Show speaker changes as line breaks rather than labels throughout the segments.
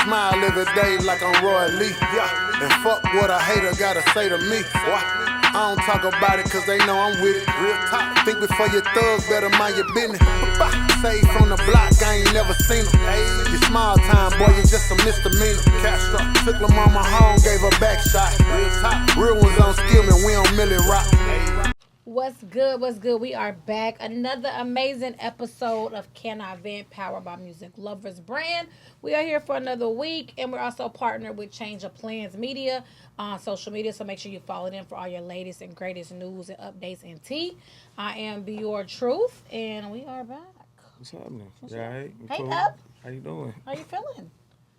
smile every day like I'm Roy Lee. Yeah. And fuck what a hater gotta say to me. What? I don't talk about it cause they know I'm with it. Real talk. Think before you thug, better mind your business. Save from the block, I ain't never seen them. You small time, boy, you just a misdemeanor. Castro took my mama home, gave her back shot. Real talk. Real ones don't skill me, we don't Millie rock.
What's good? What's good? We are back. Another amazing episode of Can I Vent, powered by Music Lovers Brand. We are here for another week, and we're also partnered with Change of Plans Media on social media, so make sure you follow them for all your latest and greatest news and updates and tea. I am Be Your Truth, and we are back.
What's happening? You all right? You
Hey,
cool?
up.
How you doing?
How you feeling?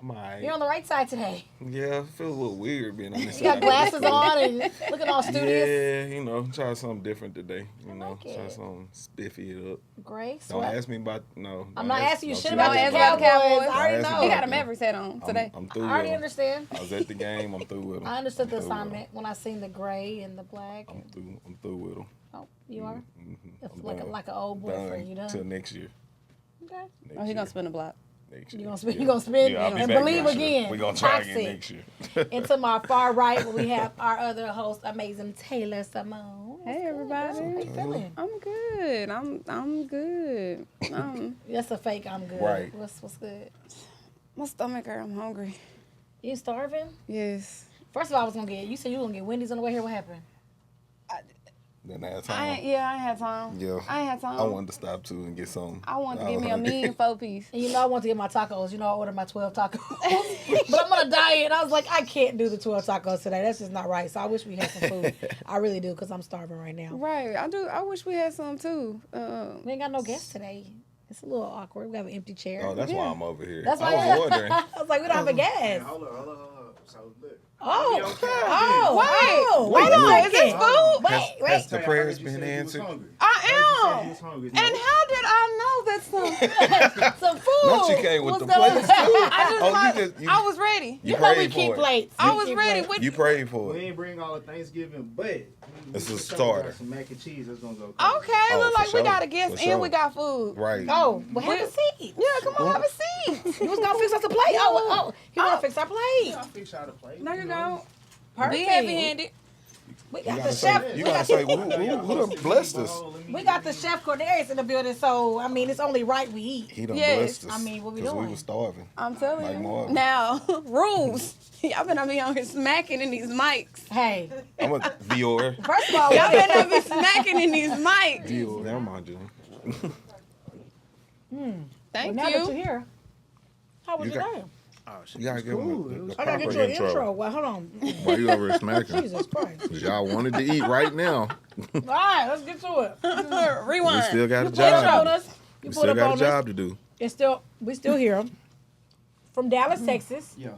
I'm all right.
You're on the right side today.
Yeah, I feel a little weird being on this
You got
side.
glasses on and looking all studious.
Yeah, you know, try something different today. You know,
like
try
it.
something spiffy it up.
Grace,
Don't
what?
ask me about, no.
I'm not asking you shit
don't
about
ask
the
me
Cowboys.
about
I
Don't
already
ask me
know.
about
He got a
them.
Mavericks hat on today.
I'm through
I
with
already
them.
understand.
I was at the game. I'm through with them.
I understood the
I'm through with 'em.
assignment when I seen the gray and the black.
I'm through with them.
Oh, you are? It's
I'm
like
done.
like an old boyfriend. You done?
Till next year.
Okay.
Next
Oh, he
year.
gonna spin the block.
Next year.
You gonna spin? You gonna spin?
Yeah, I'll be
And
back
believe
next year.
again.
We're gonna try
Toxic.
again next year.
And to my far right, we have our other host, amazing Taylor Simone.
Hey everybody.
How you feeling?
I'm good. I'm good.
That's a fake. I'm good.
Right.
What's good?
My stomach hurt. I'm hungry.
You starving?
Yes.
First of all, I was gonna get. You said you were gonna get Wendy's on the way here. What happened?
Then I had
I
time.
ain't had time.
Yeah.
I ain't had time.
I wanted to stop too and get some.
I wanted to give me a mean 4-piece.
And you know I want to get my tacos. You know I ordered my 12 tacos. But I'm on a diet. And I was like, I can't do the 12 tacos today. That's just not right. So I wish we had some food. I really do because I'm starving right now.
Right. I do. I wish we had some too.
We ain't got no guests today. It's a little awkward. We have an empty chair.
Oh, that's why I'm over here.
That's why
I was wondering.
I was like, we don't have a guest.
Hold up. So look.
Oh,
Wait,
wait a
on. Is this
second.
food?
Wait.
Has the prayers been answered?
I am. And how did I know that some
Some food.
Not you came with
was
the
the-
plates too.
I was ready.
You know we
prayed
keep
for it.
plates.
I
We
was
keep
ready.
plates.
What?
You prayed for
We
it.
ain't bring all the Thanksgiving, but
It's a
we
starter.
got some mac and cheese that's gonna go.
Okay,
Oh,
look
for
like we
sure.
got a guest
For
and
sure.
we got food.
Right.
Oh, well, have a seat.
Yeah, come on, have a seat.
You was gonna fix us a plate. Oh, he wanna fix our plate.
I'll fix y'all the plate.
There you go.
Perfect.
Be heavy-handed.
We
You
got
gotta
the chef.
say,
We
you gotta
got,
say who done blessed us.
we got the chef Cordarius in the building, so I mean it's only right we eat.
He done
Yes.
blessed us.
I mean, what we
'cause
doing?
we was starving.
I'm telling
Like
you.
Marvin.
Now, rules. Y'all better be on here smacking in these mics.
Hey,
I'm a Dior.
first of all,
Y'all better not be smacking in these mics.
Dior. Never mind you.
Thank
now that you're
you.
here, how was
You
your
got-
day?
Oh shit.
You gotta give him the
I gotta
proper
get you an
intro.
intro. Well, hold on.
Why you over here smacking?
Jesus Christ.
'Cause y'all wanted to eat right now.
All right, let's get to it.
We
Rewind.
still got a
You put up on
job.
us. You
We
put
still
up
got a
on us.
job to do.
And we still here from Dallas, Texas.
Yeah.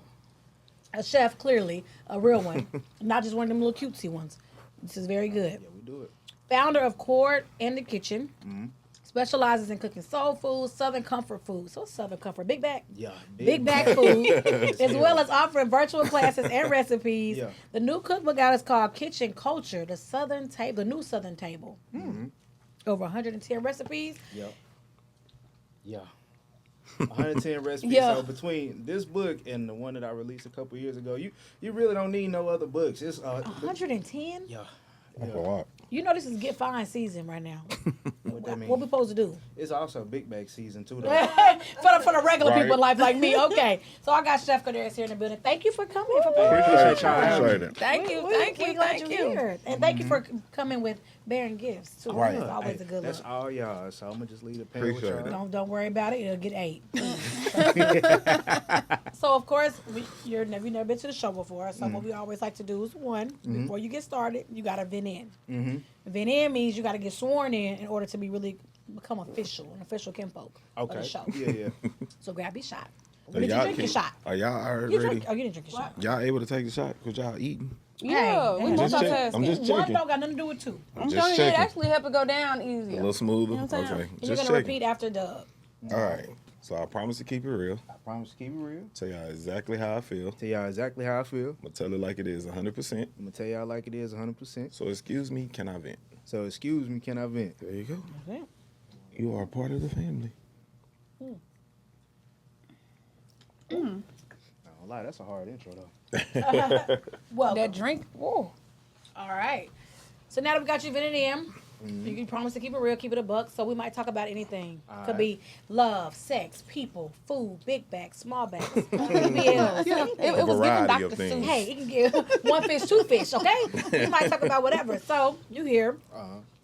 A chef, clearly a real one, not just one of them little cutesy ones. This is very good.
Yeah, we do it.
Founder of Cord and the Kitchen, specializes in cooking soul food, Southern comfort food. So Southern comfort, big bag,
Yeah.
big bag food, as well as offering virtual classes and recipes.
Yeah.
The new cookbook out is called Kitchen Culture, the Southern Table, the new Southern Table. Over 110 recipes.
Yeah. Yeah. 110 recipes.
Yeah.
So between this book and the one that I released a couple years ago, you really don't need no other books. It's
110?
yeah.
That's a lot.
You know this is get fine season right now.
What that mean?
What we supposed to do?
It's also big bag season too, though.
for the regular
Right.
people in life like me. Okay. So I got Chef Cordarius here in the building. Thank you for coming. For
Appreciate
y'all having
Appreciate
me.
it.
Thank you.
We
Thank
glad
you.
you're
Thank you.
here. And thank you for coming with bearing gifts too.
Right.
It's always
Hey,
a good
that's
look.
all y'all. So I'm gonna just leave the pen with
Appreciate
y'all.
it.
Don't worry about it. It'll get 8. So of course you've never been to the show before. So what we always like to do is before you get started, you gotta vent in. Vent in means you gotta get sworn in order to be really become an official kinfolk of the
Okay.
show.
Yeah.
So grab your shot.
So
Did you
y'all
drink your
can-
shot?
Are y'all
You
ready?
drink? Oh, you didn't drink your shot.
Y'all able to take the shot? Cause y'all eating.
Yeah,
Hey,
we
I'm
just checking. I'm
multitasking.
just
One
checking.
don't got nothing to do with 2.
I'm
Just
telling you, it
checking.
actually helped it go down
A
easier.
little smoother.
You know what I'm saying?
Okay.
And you're
Just
gonna
checking.
repeat after Doug.
All right. So I promise to keep it real.
I promise to keep it real.
Tell y'all exactly how I feel.
Tell y'all exactly how I feel.
I'm gonna tell it like it is 100%.
I'm gonna tell y'all like it is 100%.
So excuse me, can I vent?
So excuse me, can I vent?
There you go.
Okay.
You are a part of the family.
lie, that's a hard intro though.
Well,
That drink, whoa.
all right. So now that we got you vented in,
Mm-hmm.
you can promise to keep it real, keep it a buck. So we might talk about anything.
All
Could
right.
be love, sex, people, food, big bags, small bags, BBLs.
It was giving
variety of
Dr.
things.
Seuss.
Hey, it can give one fish, two fish, okay? We might talk about whatever. So you here.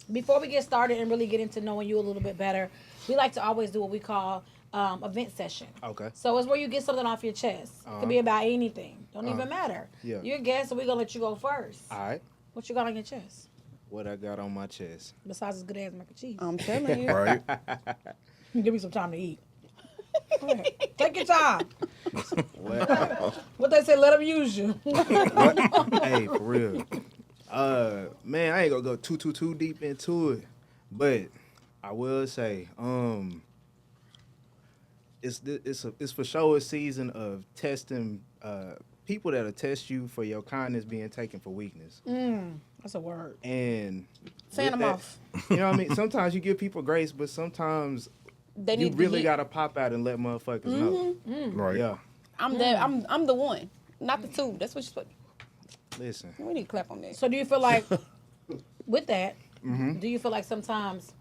Before we get started and really get into knowing you a little bit better, we like to always do what we call event session.
Okay.
So it's where you get something off your chest. It could be about anything. Don't even matter.
Yeah.
You're a guest, so we're going to let you go first.
All right.
What you got on your chest?
What I got on my chest.
Besides this good ass mac and cheese.
I'm telling you.
Right?
Give me some time to eat. Go ahead. Take your time. What they say, let them use you.
Hey, for real. Man, I ain't gonna go too deep into it, but I will say, it's for sure a season of testing people that'll test you for your kindness being taken for weakness.
That's a word.
And
Fan
with
them
that,
off.
You know what I mean? Sometimes you give people grace, but sometimes
They
you
need
really
to
gotta pop out and let motherfuckers know.
Right.
Yeah.
I'm the one, not the two. That's what you're supposed.
Listen.
We need to clap on that.
So do you feel like, with that, do you feel like sometimes,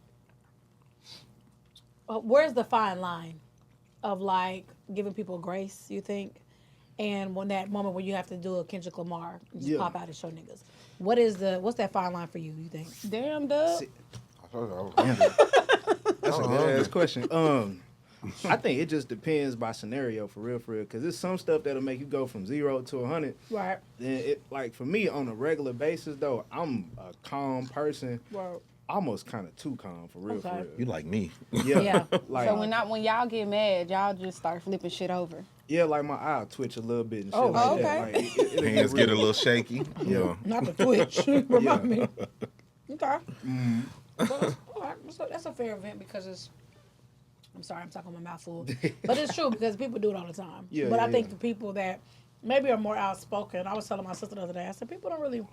where's the fine line of like giving people grace, you think? And when that moment when you have to do a Kendrick Lamar, and just
Yeah.
pop out and show niggas. What's that fine line for you think?
Damn, Dub.
See- That's a good ass question. I think it just depends by scenario, for real, because there's some stuff that'll make you go from 0 to 100.
Right.
Then it, like for me, on a regular basis though, I'm a calm person,
Well,
almost kind of too calm, for real,
Okay.
You like me.
Yeah,
Yeah.
like
So when y'all get mad, y'all just start flipping shit over.
yeah, like my eye twitch a little bit and shit
Oh,
like
okay.
that. Like, it'll
Hands get a
real-
little shaky. Yeah.
not the Twitch. Remind
Yeah.
me. Okay. Well, all right. So that's a fair event because it's. I'm sorry, I'm talking my mouth full, but it's true because people do it all the time.
Yeah,
but I
yeah,
think
yeah.
for people that maybe are more outspoken, I was telling my sister the other day, I said people don't really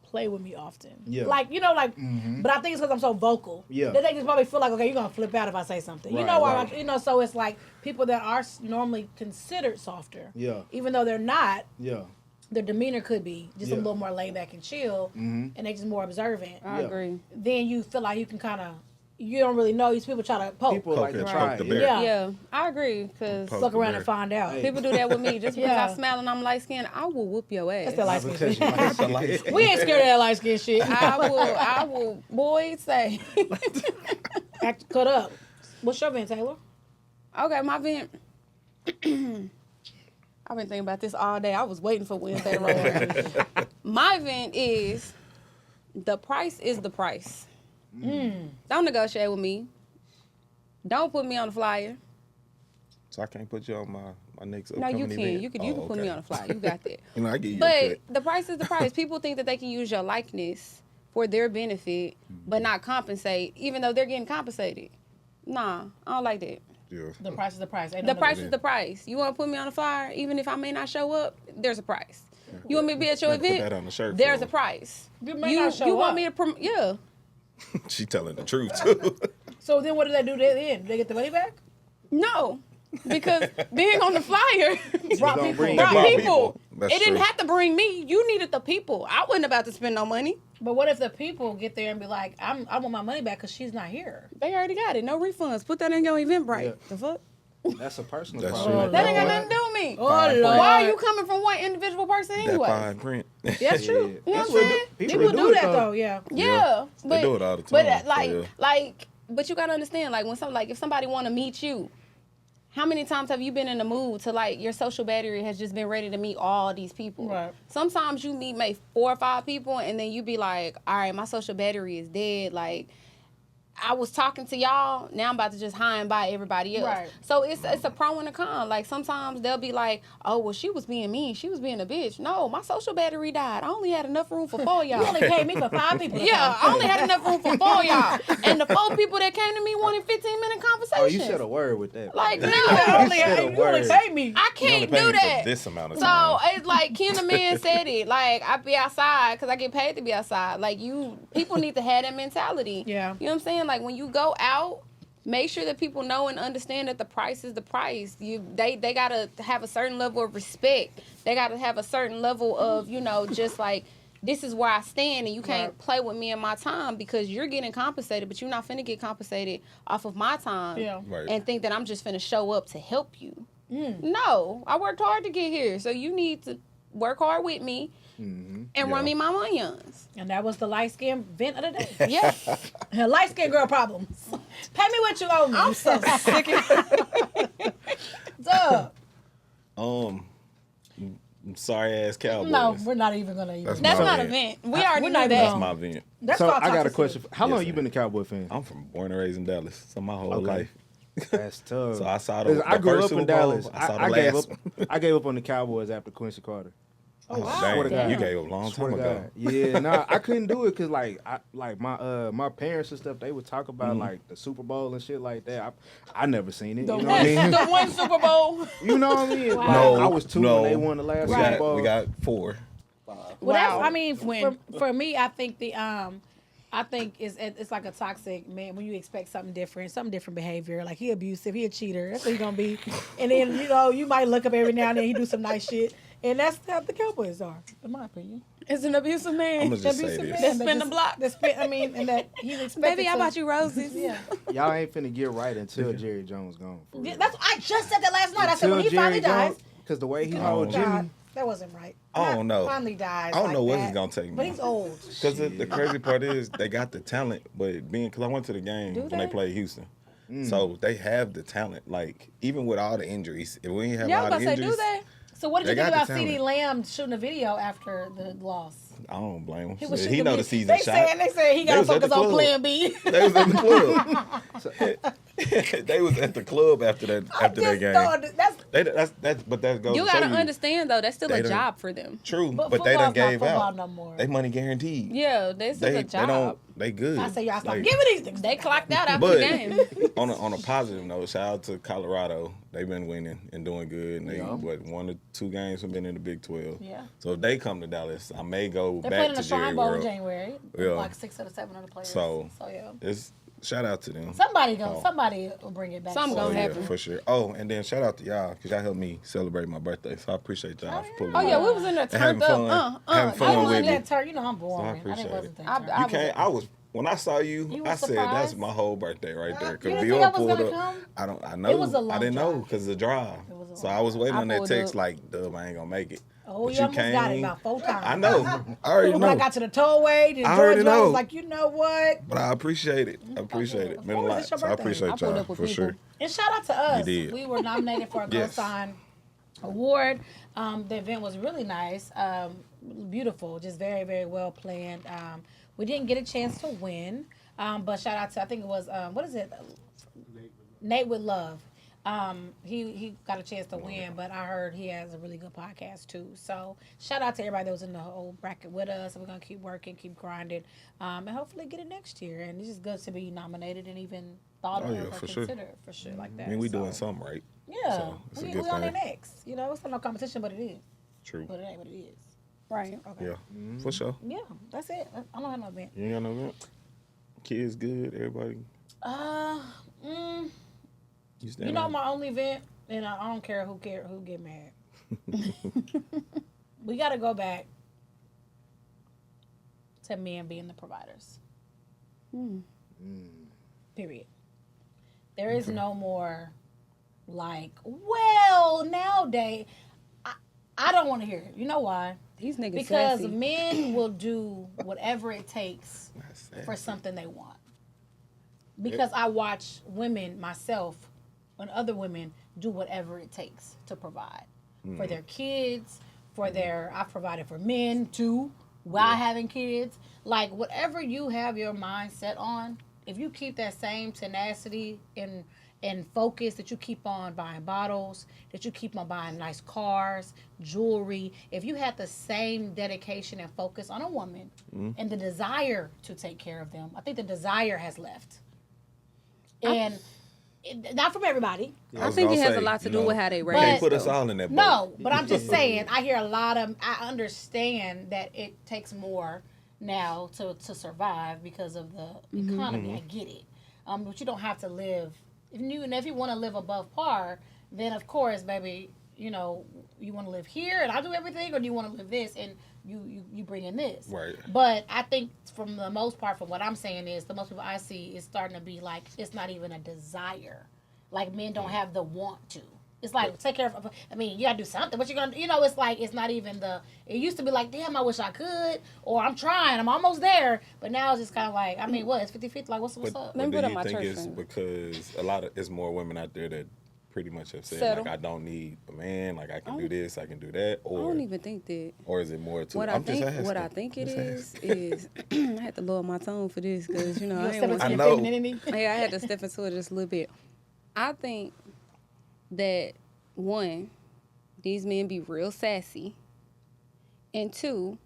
play with me often.
Yeah.
Like but I think it's because I'm so vocal.
Yeah.
That they just probably feel like, okay, you're gonna flip out if I say something. You
Right,
know why?
right.
So it's like people that are normally considered softer.
Yeah.
Even though they're not,
Yeah,
their demeanor could be just a
Yeah.
little more laid back and chill, and they just more observant.
I
Yeah.
agree.
Then you feel like you can kind of, you don't really know. These people try to poke,
people like to
Poke
try.
the
it.
bear.
Yeah.
Yeah, I agree. Cause
Poke
fuck
the
around
bear.
and find out.
Hey.
people do that with me. Just because
Yeah.
I smile and I'm light skinned, I will whoop your ass.
That's the light skin
Because
shit.
you like it.
We ain't scared of that light skin shit.
I will, boy, say.
Act cut up. What's your vent, Taylor?
Okay, my vent. I've been thinking about this all day. I was waiting for Wednesday to roll around. My vent is the price is the price. Don't negotiate with me. Don't put me on the flyer.
So I can't put you on my next
No,
upcoming
you can.
event?
You can
Oh,
put me
okay.
on the flyer. You got that.
You know, I give you a
But
cut.
the price is the price. People think that they can use your likeness for their benefit, but not compensate, even though they're getting compensated. Nah, I don't like that.
Yeah.
The price is the price. Ain't
The
no
price
negotiation.
is the price. You want to put me on the flyer, even if I may not show up, there's a price. You want me to be at your
Might put
event?
that on the shirt
There's
for
a price.
You may not show
you want
up.
me to yeah.
She telling the truth too.
So then what do they do then? Do they get the money back?
No. Because being on the flyer
Brought
gonna
people.
bring
brought
Brought
people.
people. That's
It didn't
true.
have to bring me. You needed the people. I wasn't about to spend no money.
But what if the people get there and be like, I want my money back because she's not here?
They already got it. No refunds. Put that in your Eventbrite.
Yeah.
The fuck?
That's a personal
That's
problem.
true.
That ain't got nothing to do with me.
Oh,
Fine
Lord.
Why are you coming from one individual person
that
anyway?
fine print.
That's true.
You know what I'm
People
saying?
People do
it,
that though, yeah.
Yeah,
They
but
do it all the
But
time, yeah.
but you gotta understand, like when if somebody want to meet you, how many times have you been in the mood to like your social battery has just been ready to meet all these people?
Right.
Sometimes you meet maybe 4 or 5 people, and then you be like, all right, my social battery is dead. Like, I was talking to y'all, now I'm about to just high and by everybody else.
Right.
So it's a pro and a con. Like sometimes they'll be like, oh well, she was being mean, she was being a bitch. No, my social battery died. I only had enough room for 4 y'all.
You only paid me for 5 people. to
Yeah,
come.
I only had enough room for 4 y'all. And the 4 people that came to me wanted 15-minute
Oh,
conversations.
you said a word with that.
Like,
bro.
no.
You only paid me.
I
You only
can't
pay
do
me
that.
for this amount of
So
time.
it's like Ken the Man said it. Like I be outside because I get paid to be outside. Like people need to have that mentality.
Yeah.
You know what I'm saying? Like when you go out, make sure that people know and understand that the price is the price. They gotta have a certain level of respect. They gotta have a certain level of, just like, this is where I stand, and you can't play with me and my time because you're getting compensated, but you're not finna get compensated off of my time and think that I'm just finna show up to help you. No, I worked hard to get here, so you need to work hard with me and run me my onions.
And that was the light skin vent of the day.
Yeah.
Light skin girl problems. Pay me what you owe me.
I'm so sick of
Duh.
Sorry ass Cowboys.
No, we're not even gonna even.
That's
my
not a
vent.
vent. We already
we're
know
not
that.
That's my vent.
That's
So
called
I got a
toxicity.
question. How long
Yes,
you been a Cowboy fan?
I'm from born and raised in Dallas, so my whole
Okay.
life.
That's tough.
So I saw
Listen, I grew up
Super
in
Bowl,
Dallas.
I saw the
I gave up.
last one.
I gave up on the Cowboys after Quincy Carter.
Oh, wow.
Swear to
Dang,
God.
you gave up a long
Swear
time
to
ago.
God. Yeah, nah, I couldn't do it because my parents and stuff, they would talk about like the Super Bowl and shit like that. I never seen it.
The
You know what I mean?
the one Super Bowl.
You know what I mean? Like,
No,
I was 2
no.
when they won the last
We
Super
got,
Bowl.
we got 4.
Well, that's,
Wow.
I mean,
When?
for me, I think I think it's like a toxic man when you expect something different behavior. Like he abusive, he a cheater. That's what he gonna be. And then you might look up every now and then he do some nice shit, and that's how the Cowboys are, in my opinion.
It's an abusive man.
I'm gonna just say
Abusive
this.
man
That spin the block.
And that he's expected.
Baby, I
to-
bought you roses.
Yeah.
Y'all ain't finna get right until Jerry Jones gone.
Yeah, that's I just said that last night. I said when he finally dies.
Because the way he
Oh,
hold
God.
Jimmy,
That wasn't right.
I don't know.
Finally dies.
I don't know
like
what
that.
he's gonna take me.
But he's old.
Because the crazy part is they got the talent, but because I went to the game
Do
when they
they?
played Houston. So they have the talent. Like, even with all the injuries, if we ain't have
Yeah, I
all
was
the
about to say,
injuries,
do that.
So what did you
They
think
got
about
the
CeeDee
talent.
Lamb shooting a video after the loss?
I don't blame him.
He was
He
shooting
know
a
the
video.
season shot.
They said he
They
got to
was at
focus
the
on
club.
Plan B.
They was at the club. They was at the club after that game. But that goes
You
to show
gotta understand though, that's still
They
a
done-
job for them.
True,
But
but they done
football's not
gave
football
out.
no more.
They money guaranteed.
Yeah, this is a
They
job.
don't. They good.
I say y'all stop
Like,
giving these things.
They clocked out after
But
the game.
on a positive note, shout out to Colorado. They've been winning and doing good. And they 1 or 2 games have been in the Big 12.
Yeah.
So if they come to Dallas, I may go
They're
back
playing in
to
the
Jerry
Shrine Bowl in
World.
January.
Yeah.
Like 6 or 7 of the players.
So
yeah.
it's shout out to them.
Somebody will bring it back.
Something
Oh,
gonna
yeah,
happen.
for sure. Oh, and then shout out to y'all because y'all helped me celebrate my birthday. So I appreciate y'all for pulling
Oh
me
yeah,
up.
we was in there
And having
turned up.
fun. Having fun
I
with
wasn't
me.
that turn. You know I'm boring. I
appreciate
didn't wasn't
it.
that turn.
I
You can't. I was when I saw you.
You
I
was
said
surprised?
that's my whole birthday right there.
You
Cause
didn't
Bill
think I was
pulled
gonna
up.
come?
I know.
It was a long
I didn't know
drive.
because the drive.
was a
So
long
I was waiting
I
on that
pulled
text
up.
like, Dub, I ain't gonna make it.
Oh,
But
you almost got it
came.
about 4 times.
I know. I already
When I
know.
got to the tollway, then
I already
Georgia, I was
know.
like, you know what?
But I appreciate it. I appreciate it. Been a
course,
lot.
it's your
So I
birthday.
appreciate
I pulled
y'all
up with
for
people.
sure.
And shout out to us.
You did.
We were nominated for a
Yes.
co-sign award. The event was really nice, beautiful, just very, very well planned. We didn't get a chance to win, but shout out to, I think it was, what is it? Nate with Love. He got a chance to win, but I heard he has a really good podcast too. So shout out to everybody that was in the whole bracket with us. We're gonna keep working, keep grinding, and hopefully get it next year. And it's just good to be nominated and even thought
Oh,
of
yeah,
or
for sure.
considered for sure like that.
I mean, we
So,
doing something right.
yeah,
So it's a
we
good
on
thing.
the next. You know, it's not no competition, but it is.
True.
But it ain't what it is.
Right.
Okay.
Yeah. For sure.
Yeah, that's it. I don't have no event.
You ain't got no event? Kids good, everybody. You stand
You know
out?
my only event, and I don't care who get mad. We got to go back to men being the providers. Period. There is no more like, well, nowadays, I don't want to hear it. You know why?
These niggas
Because
sassy.
men will do whatever it takes
That's sad.
for something they want. Because I watch women myself and other women do whatever it takes to provide for their kids, for their, I've provided for men too, while having kids. Like whatever you have your mind set on, if you keep that same tenacity and focus that you keep on buying bottles, that you keep on buying nice cars, jewelry, if you had the same dedication and focus on a woman and the desire to take care of them, I think the desire has left. And not from everybody.
I think it has a lot to do with how they raised.
Can't put us
though.
all in that boat.
No, but I'm just saying, I hear a lot of, I understand that it takes more now to survive because of the economy. I get it. But you don't have to live. If you want to live above par, then of course, baby, you want to live here and I do everything, or do you want to live this and you bring in this?
Right.
But I think from the most part, from what I'm saying is the most people I see is starting to be like, it's not even a desire. Like men don't have the want to. It's like, take care of, you gotta do something. What you gonna do? It's like, it's not even it used to be like, damn, I wish I could, or I'm trying, I'm almost there. But now it's just kind of like, it's 50-50, like, what's up?
Let me put
do
up
you
my
think
church
it's
friend.
because it's more women out there that pretty much have said,
Settle.
like, I don't need a man, like, I can do this, I can do that,
I
or
don't even think that.
or is it more to
What
I'm
I think,
just asking.
what I think it is I had to lower my tone for this because I ain't want
I
to.
know.
Yeah, I had to step into it just a little bit. I think that one, these men be real sassy, and two,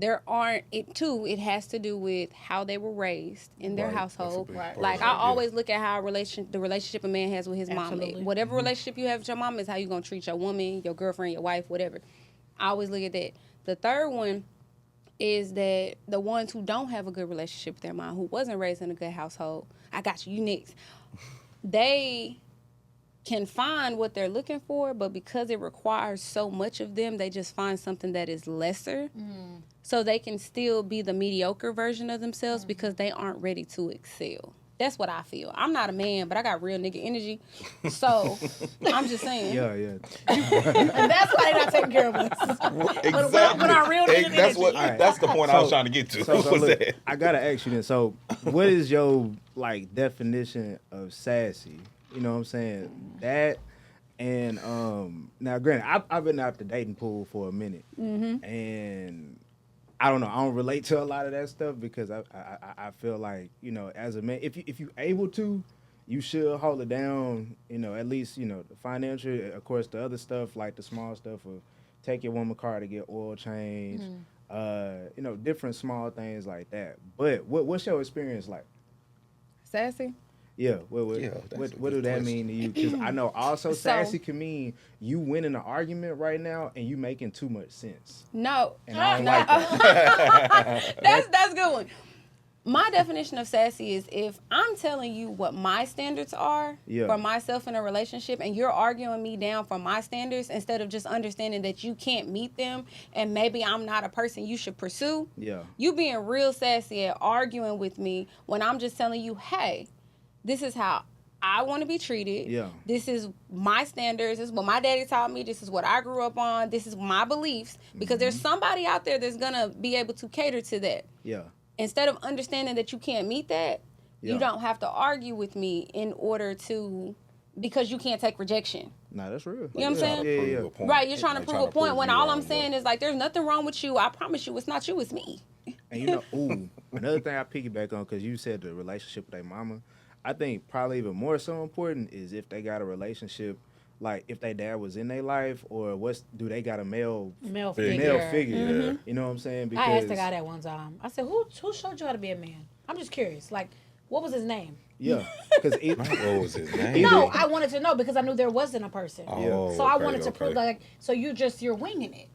it has to do with how they were raised in their
Right,
household.
that's a big part
Like
of
I
it, yeah.
always look at how the relationship a man has with his
Absolutely.
mom. Whatever relationship you have with your mom is how you gonna treat your woman, your girlfriend, your wife, whatever. I always look at that. The third one is that the ones who don't have a good relationship with their mom, who wasn't raised in a good household, I got you next. They can find what they're looking for, but because it requires so much of them, they just find something that is lesser. So they can still be the mediocre version of themselves because they aren't ready to excel. That's what I feel. I'm not a man, but I got real nigga energy. So I'm just saying.
Yeah.
And that's why they're not taking care of us.
Exactly.
When our real niggas
That's what.
energy.
That's the point I was trying to get to.
So
Was
look,
that?
I gotta ask you then. So, what is your definition of sassy? You know what I'm saying? That and now, granted, I've been out the dating pool for a minute, and I don't know. I don't relate to a lot of that stuff because I feel like as a man, if you able to, you should hold it down. At least the financial, of course, the other stuff like the small stuff of take your woman car to get oil change, different small things like that. But what's your experience like?
Sassy?
Yeah,
Yeah, that's a
what do
good
that
question.
mean to you? Because I know also
So-
sassy can mean you winning an argument right now and you making too much sense.
No.
And I don't like that.
That's a good one. My definition of sassy is if I'm telling you what my standards are for myself in a relationship and you're arguing me down for my standards instead of just understanding that you can't meet them and maybe I'm not a person you should pursue.
Yeah.
You being real sassy at arguing with me when I'm just telling you, hey, this is how I want to be treated.
Yeah.
This is my standards. This is what my daddy taught me. This is what I grew up on. This is my beliefs. Because there's somebody out there that's going to be able to cater to that.
Yeah.
Instead of understanding that you can't meet that,
Yeah.
you don't have to argue with me in order to, because you can't take rejection.
Nah, that's real.
You know what I'm saying?
Yeah.
Prove a point.
Right, you're trying to
Like,
prove a point when
you
all I'm
wrong,
saying is like, there's nothing wrong with you. I promise you, it's not you, it's me.
And another thing I piggyback on, because you said the relationship with their mama, I think probably even more so important is if they got a relationship, like if their dad was in their life, or do they got a male
figure.
figure? You know what I'm saying? Because
I asked the guy that one time. I said, who showed you how to be a man? I'm just curious. Like, what was his name?
yeah, because
What was his name?
No, I wanted to know because I knew there wasn't a person.
Oh,
So I
okay,
wanted to prove like, so you're winging it.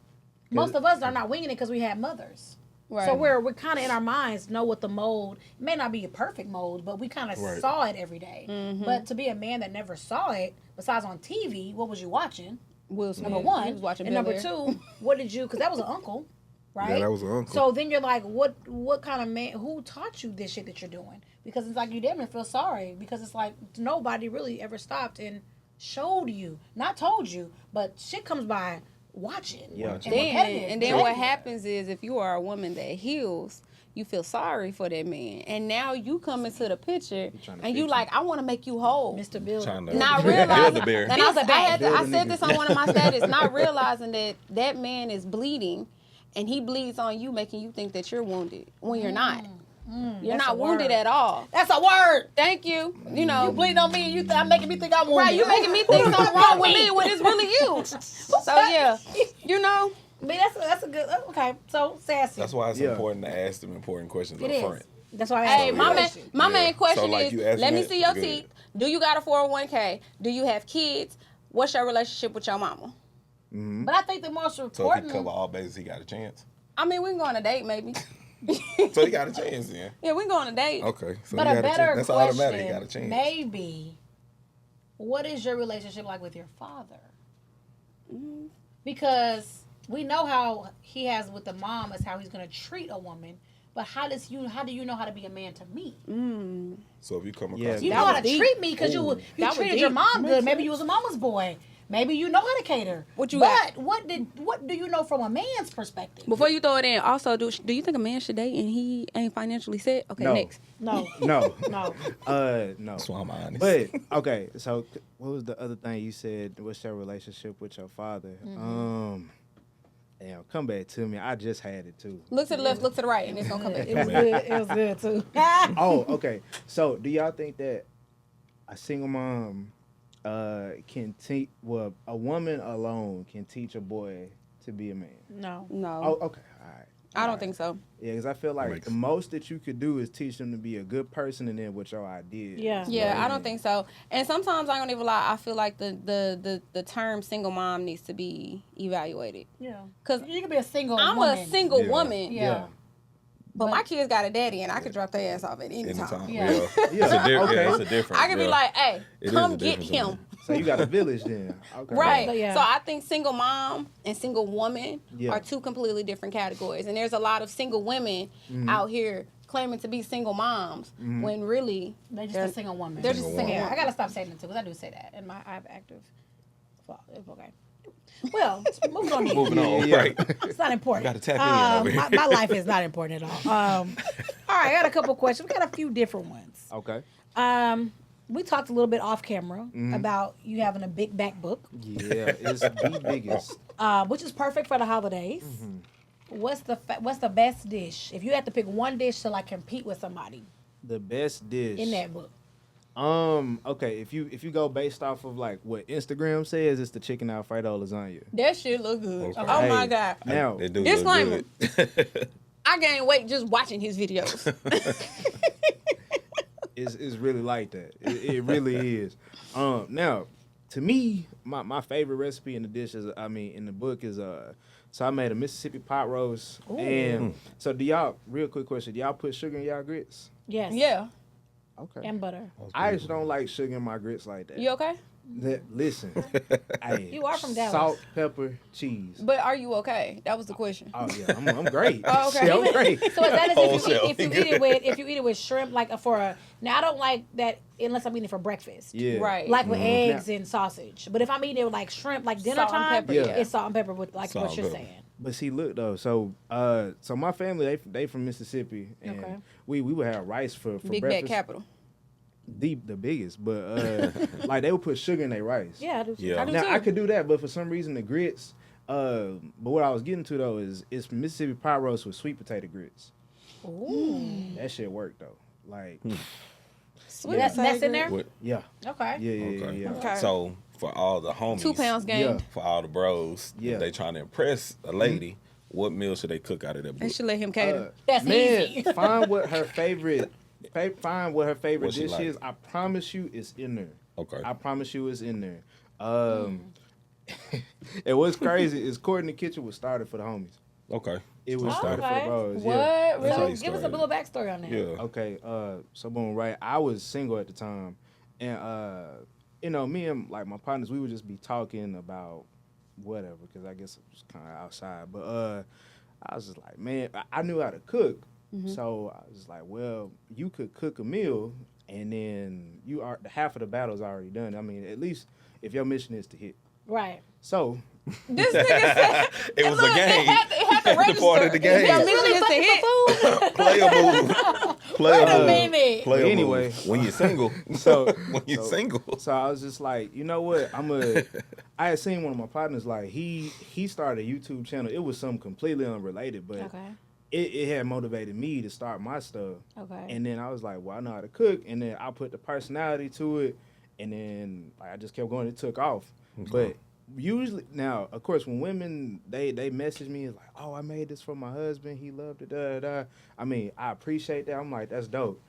Most of us are not winging it because we had mothers.
Right.
So we're kind of in our minds know what the mold, it may not be a perfect mold, but we kind of
Right.
saw it every day. But to be a man that never saw it, besides on TV, what was you watching?
Will Smith.
Number one.
He was watching
And
Bel
number
Air.
two, what did you, because that was an uncle, right?
Yeah, that was an uncle.
So then you're like, what kind of man, who taught you this shit that you're doing? Because it's like you damn near feel sorry because it's like nobody really ever stopped and showed you, not told you, but shit comes by watching.
Yeah.
And
Then,
repetitive.
and then what happens is if you are a woman that heals, you feel sorry for that man. And now you come into the picture
trying to
and you
fix
like, I want to make you whole.
Mr. Bill.
Trying to
Not
build
realizing,
the bear.
and I said this on one of my status, not realizing that man is bleeding and he bleeds on you, making you think that you're wounded when you're not. You're
that's
not
a
wounded
word.
at all.
That's a word.
Thank you. You know,
You bleed on me and I'm making me think I'm wounded.
right, you making me think something wrong with me when it's really you. So yeah, you know.
I mean, that's a good, okay. So sassy.
That's why it's
Yeah.
important to ask them important questions
it
up
is.
front.
That's why I
Hey,
asked
my
you.
man, my
Yeah.
main question
So, like,
is,
you asked
let me
that,
see your
good.
teeth. Do you got a 401k? Do you have kids? What's your relationship with your mama?
But I think the most
So if
important.
he cover all bases, he got a chance.
I mean, we can go on a date maybe.
So you got a chance then.
Yeah, we can go on a date.
Okay. So
But
you
a
got
better
chance. That's
question,
automatic. You got a chance.
maybe, what is your relationship like with your father? Because we know how he has with the mom is how he's going to treat a woman. But how do you know how to be a man to me?
So if you come across,
Yeah.
You
That
know how
was
to
deep.
treat me because you
That was
treated your
deep.
mom good. Maybe you was a mama's boy. Maybe you know how to cater.
What you
but
got?
what do you know from a man's perspective?
Before you throw it in, also, do you think a man should date and he ain't financially set? Okay,
No.
next.
No,
No.
no.
No.
that's why I'm honest.
But okay, so what was the other thing you said? What's your relationship with your father? Damn, come back to me. I just had it too.
Look to the left, look to the right, and it's gonna come back.
It was good. It was good too.
Oh, okay. So do y'all think that a single mom can teach? Well, a woman alone can teach a boy to be a man?
No.
No,
Oh, okay. All right.
I don't think so.
Yeah, because I feel like
Makes-
the most that you could do is teach them to be a good person, and then what your idea.
Yeah.
is.
Yeah, I don't think so. And sometimes I don't even lie. I feel like the term single mom needs to be evaluated.
Yeah.
'Cause
you can be a single
I'm
woman.
a single
Yeah.
woman,
Yeah.
but my kids got a daddy, and I could drop their ass off at any time.
anytime.
Yeah.
Yeah.
Yeah.
It's a difference.
Okay.
Yeah, it's a difference.
I could be
yeah.
like, "Hey,
It is
come
a
get
difference,
him."
So you got a village then. Okay.
Right.
Yeah.
So I think single mom and single woman
Yeah.
are two completely different categories. And there's a lot of single women out here claiming to be single moms when really
They're just
they're-
a single woman.
they're just a single
Yeah,
woman.
I gotta stop saying it too because I do say that, and I have active. It's okay. Well, moving on. Here.
Moving on,
Yeah.
right?
It's not important.
Gotta tap in over here.
my life is not important at all. All right, I got a couple questions. We got a few different ones.
Okay.
We talked a little bit off camera about you having a big back book,
Yeah, it's the biggest.
which is perfect for the holidays. What's the best dish? If you had to pick one dish to like compete with somebody
The best dish
in that book.
Okay, if you go based off of like what Instagram says, it's the chicken Alfredo lasagna.
that shit look good.
Okay.
Oh my
Hey.
God.
Now,
They do
Disclaimer.
look good.
I gained weight just watching his videos.
it's really like that. It really is. Now, to me, my favorite recipe in the dish is, in the book is so I made a Mississippi pot roast.
Ooh.
And so do y'all, real quick question, do y'all put sugar in y'all grits?
Yes.
Yeah.
Okay.
And butter.
I just don't like sugar in my grits like that.
You okay?
Listen, hey,
You are from Dallas.
Salt, pepper, cheese.
But are you okay? That was the question.
Oh yeah, I'm great.
Oh, okay.
Shit, I'm great.
So is that as
Wholesale.
if you eat it with shrimp like now I don't like that unless I'm eating it for breakfast.
Yeah.
Right.
Like with eggs and sausage. But if I'm eating it with like shrimp, like dinner
Salt and
time,
pepper,
yeah.
it's salt and pepper with like
Salt
what
and
you're
pepper.
saying.
But see, look though. So my family they from Mississippi, and
Okay.
we would have rice for
Big
breakfast.
Bad Capital.
The biggest, but like they would put sugar in their rice.
Yeah, I do.
Yeah.
I do
Now
too.
I could do that, but for some reason the grits. But what I was getting to though is it's Mississippi pot roast with sweet potato grits.
Ooh.
That shit worked though. Like
Sweet
That's in there?
What?
yeah,
Okay.
yeah.
Okay.
So for all the homies,
2 pounds gained.
Yeah.
for all the bros,
Yeah.
if they trying to impress a lady, what meal should they cook out of that
They
book?
should let him cater.
That's
Man,
easy.
find what her favorite. Find what her favorite
What she
dish
like.
is. I promise you, it's in there.
Okay.
I promise you, it's in there. And what's crazy is Court in the Kitchen was started for the homies.
Okay.
It was
Oh,
started for the
okay.
bros.
What?
Yeah.
That's how
Really?
you
Give us a
started.
little backstory on that.
Yeah.
Okay. So boom, right. I was single at the time, and me and like my partners, we would just be talking about whatever, because I guess it was kind of outside. But I was just like, man, I knew how to cook, so I was like, well, you could cook a meal, and then half of the battle's already done. I mean, at least if your mission is to hit.
Right.
So
This nigga said
It was
look,
a game.
It had to
The
register.
part of the game.
Your
It's
mission
really
is to
fucking
hit.
for food.
Play a move. Play
Wait a
move.
minute.
Play a
Anyway.
move. When you're single.
So
when you're single.
So I was just like, you know what? I had seen one of my partners, like he started a YouTube channel. It was something completely unrelated, but
Okay.
it had motivated me to start my stuff.
Okay.
And then I was like, well, I know how to cook, and then I put the personality to it, and then I just kept going. It took off. But usually now, of course, when women they message me like, oh, I made this for my husband, he loved it, da da da. I mean, I appreciate that. I'm like, that's dope.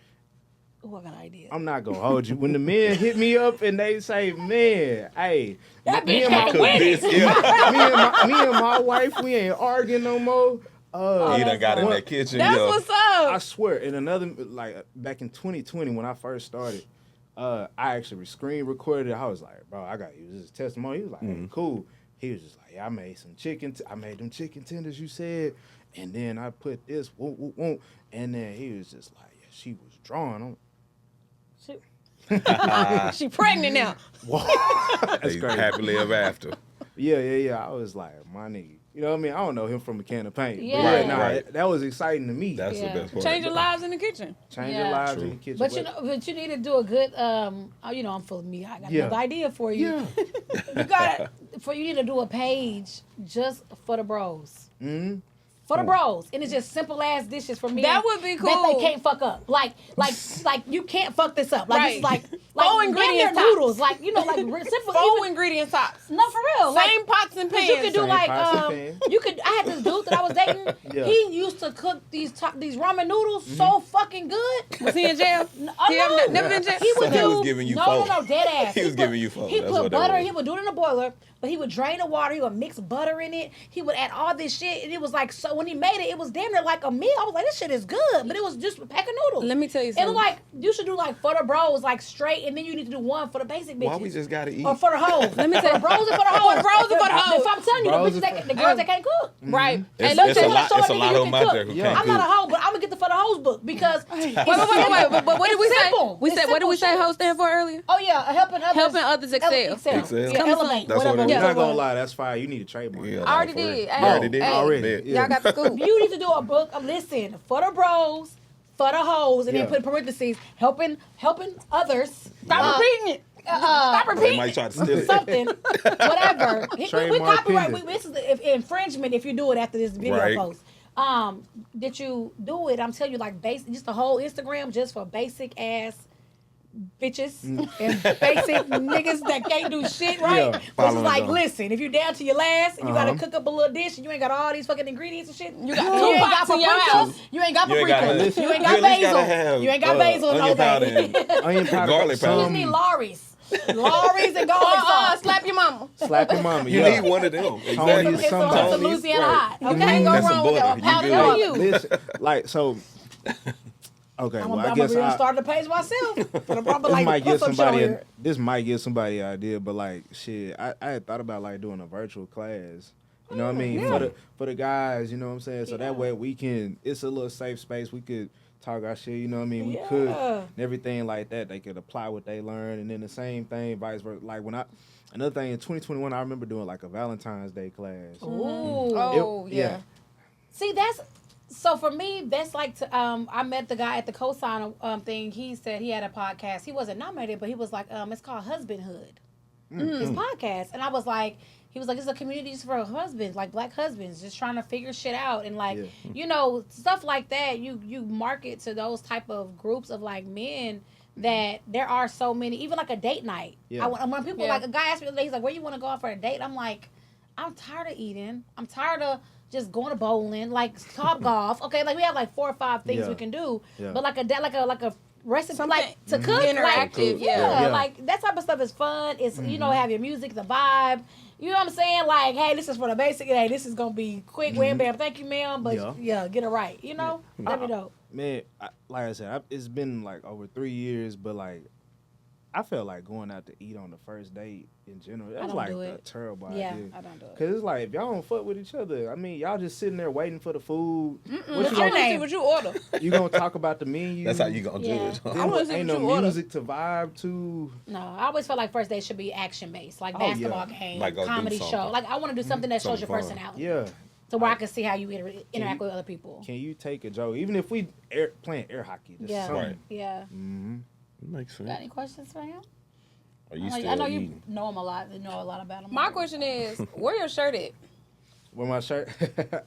Oh, I got an idea.
I'm not gonna hold you. When the men hit me up and they say, "Man, hey,
That
me
bitch
and my
can't win.
This, yeah.
me and my wife, we ain't arguing no more.
He done got in that kitchen.
That's
yo.
what's up.
I swear, in another, like, back in 2020 when I first started, I actually screen recorded it. I was like, bro, I got to use this as testimony. He was like, hey, cool. He was just like, yeah, I made some I made them chicken tenders you said, and then I put this, and then he was just like, yeah, she was drawn on.
She pregnant now.
That's
They
crazy.
happily ever after.
Yeah. I was like, my nigga. You know what I mean? I don't know him from a can of paint.
Yeah.
But
Right,
nah,
right.
that was exciting to me.
That's
Yeah.
the best part.
Changing lives in the kitchen.
Change
Yeah.
your lives
True.
in the kitchen.
But you need to do a good. I'm full of me. I got
Yeah.
another idea for you.
Yeah.
You need to do a page just for the bros.
Mm-hmm.
For the bros, and it's just simple ass dishes for me.
That would be
That
cool.
they can't fuck up. Like you can't fuck this up. Like it's
Right.
like
Four
damn
ingredients
near
tops.
noodles. Like simple.
4 ingredient tops.
No, for real.
Same pots and
'cause
pans.
you could do
Same
like
pots and pans.
you could. I had this dude that I was dating.
Yeah.
He used to cook these ramen noodles so fucking good.
Was he in jail?
Oh,
He
no.
never been in jail?
He would
So he
do
was giving you
no,
four.
dead ass.
He was giving you four.
He
That's
put
what that
butter.
was.
He would do it in a boiler, but he would drain the water. He would mix butter in it. He would add all this shit, and it was like so. When he made it, it was damn near like a meal. I was like, this shit is good, but it was just a pack of noodles.
Let me tell you
And
something.
like you should do like for the bros, like straight, and then you need to do one for the basic bitches.
Why we just gotta eat?
Or for the hoes.
Let me tell you.
For the bros and for the hoes.
For bros and for the hoes.
If I'm telling you, the
Bros
bitches
and
that, the girls that can't cook.
Right.
It's,
And let me
it's
tell
a
you,
lot.
show
It's a
nigga
lot
you
of
can
them out
cook.
there who
Yeah.
can't
I'm not a
cook.
hoe, but I'm gonna get the for the hoes book because
Wait. But what did we say?
simple.
We
It's
said, what did we say
simple
host stand for earlier?
Oh yeah, helping others.
Helping others excel.
Excel.
Yeah,
Come
elevate.
soon.
That's
Whatever.
what it
I'm
is.
not gonna lie, that's fire. You need a trademark.
Yeah,
I already
for real.
did.
You
Hey,
already did?
hey,
Already.
Yeah.
Y'all got the scoop.
You need to do a book of listen for the bros, for the hoes, and
Yeah.
then put parentheses helping others.
Stop repeating it.
Stop
They
repeating
might try to steal it.
something, whatever. We
Trademark
copyright.
pending.
This is infringement if you do it after this video
Right.
post. That you do it. I'm telling you, like just the whole Instagram just for basic ass bitches and basic niggas that can't do shit right.
Yeah.
Which is
Following
like,
them.
listen, if you down to your last and you gotta
Uh-huh.
cook up a little dish and you ain't got all these fucking ingredients and shit, you
got
you
two
ain't
pots
got
in your
paprika,
house.
you ain't got
You ain't got
paprika,
nothing.
you ain't
You
got
at least gotta
basil,
have,
you ain't got basil in
onion powder
Jose.
and
Onion powder,
garlic powder.
You just need Lawry's and garlic sauce.
Slap your mama.
slap your mama.
You
Yeah.
need one of them.
Tony
Exactly.
is some
Some
Tony's,
Louisiana
right.
hot. Okay,
Can't go
And some
wrong with
butter.
that.
You
Powder
good.
on you.
Listen, like so. Okay,
I'm
well, I
gonna
guess
be start the page myself. For the proper
this
like
might give
push-up show
somebody
here.
this might give somebody an idea, but like shit, I had thought about like doing a virtual class. You know what I mean? For the guys, you know what I'm saying? So that way we can it's a little safe space. We could talk our shit, you know what I mean? We could
Yeah.
and everything like that. They could apply what they learn and then the same thing, vice versa. Like another thing in 2021 I remember doing like a Valentine's Day class.
Ooh.
Oh,
yeah.
yeah.
See, so for me, that's like I met the guy at the cosign thing. He said he had a podcast. He wasn't nominated, but he was like, it's called Husbandhood. His podcast. And I was like, he was like, it's a community just for husbands, like black husbands, just trying to figure shit out. And like, you know, stuff like that, you market to those type of groups of like men that there are so many, even like a date night.
Yeah.
When people, like a guy asked me the other day, he's like, where you want to go out for a date? I'm like, I'm tired of eating. I'm tired of just going to bowling, like Top Golf. Okay, like we have like 4 or 5 things
Yeah.
we can do.
Yeah.
But like a recipe,
Something
like to cook,
interactive,
like,
yeah.
Yeah.
like that type of stuff is fun. It's you know, have your music, the vibe. You know what I'm saying? Like, hey, this is for the basic. Hey, this is gonna be quick, wham, bam. Thank you, ma'am. But yeah, get it right. You know, let me know.
Man, like I said, it's been like over 3 years, but like I felt like going out to eat on the first date in general. That's
don't
like
do
a
it.
terrible
Yeah,
idea.
I don't do it.
Cause it's like if y'all don't fuck with each other, I mean, y'all just sitting there waiting for the food. What
I
you
want to
gonna,
see what you order.
you gonna talk about the menu?
That's how you gonna
Yeah.
judge.
Then
I wanna see
ain't
what
no
you order.
music to vibe to.
No, I always felt like first date should be action based, like
Oh,
basketball
yeah.
game,
Like go do
comedy
something.
show. Like I want to do something that shows your
Something fun.
personality,
Yeah.
to where I can see how you interact
you-
with other people.
Can you take a joke, even if we playing air hockey? Just
Yeah,
something.
Right.
yeah.
Mm-hmm.
Makes
Got
sense.
any questions for him?
Are you
I
still
know you
eating?
know him a lot. You know a lot about him.
My question is, where your shirt at?
Where my shirt?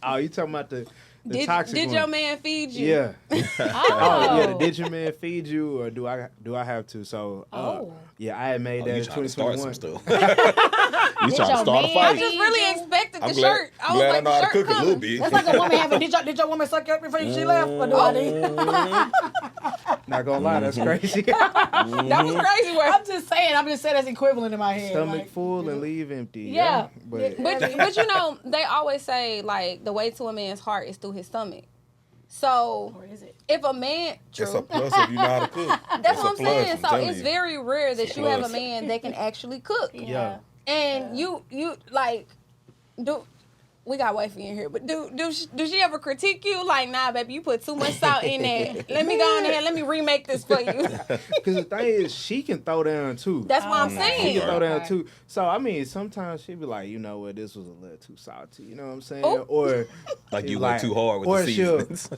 Oh, you talking about the
Did
toxic
did
one?
your man feed you?
Yeah.
Oh,
Yeah, did your man feed you, or do I have to? So, yeah, I had made
Oh,
that
you
in
trying to start
2021.
some stuff. You trying to
your
start a
man
I
fight.
feed
just really
you?
expected the
I'm glad,
shirt. I was
glad
like,
I know how
the
to
shirt
cook a
coming.
little bit.
That's like a woman having. Did your woman suck you up before she left? Or do I need?
Not gonna lie, that's crazy.
That was crazy work.
I'm just saying that's equivalent in my head.
Stomach
like,
full and leave empty.
Yeah.
But
But you know, they always say like the way to a man's heart is through his stomach. So
or is it?
if a man, true,
It's a plus if you know how to cook.
that's
It's
what I'm
a plus,
saying. So
telling
it's
you.
very rare that
It's a
you have a
plus.
man that can actually cook.
yeah.
And you like, we got wifey in here, but do she ever critique you? Like, nah, baby, you put too much salt in there. Let me go in there. Let me remake this for you.
Because the thing is, she can throw down too.
That's what I'm
She
saying.
can throw down
Okay.
too. So I mean, sometimes she be like, you know what, this was a little too salty. You know what I'm saying?
Ooh.
Or
Like
she
you
like-
went too hard with
or
the seasonings.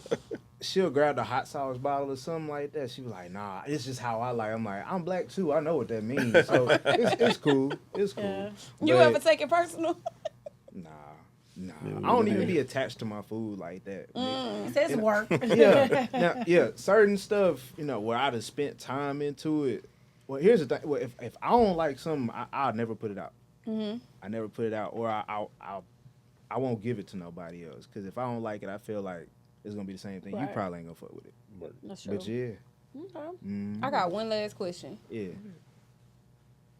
she'll grab the hot sauce bottle or something like that. She be like, nah, it's just how I like. I'm like, I'm black too. I know what that means. So it's cool. It's cool.
Yeah.
You
But
ever take it personal?
Nah. I don't even be attached to my food like that.
It says work.
Yeah. Now, yeah, certain stuff, you know, where I'd have spent time into it. Well, here's the thing. Well, if I don't like something, I'll never put it out. I never put it out, or I won't give it to nobody else. Because if I don't like it, I feel like it's gonna be the same thing. You
Right.
probably ain't gonna fuck with it.
That's true.
But yeah,
Okay.
I got one last question.
yeah.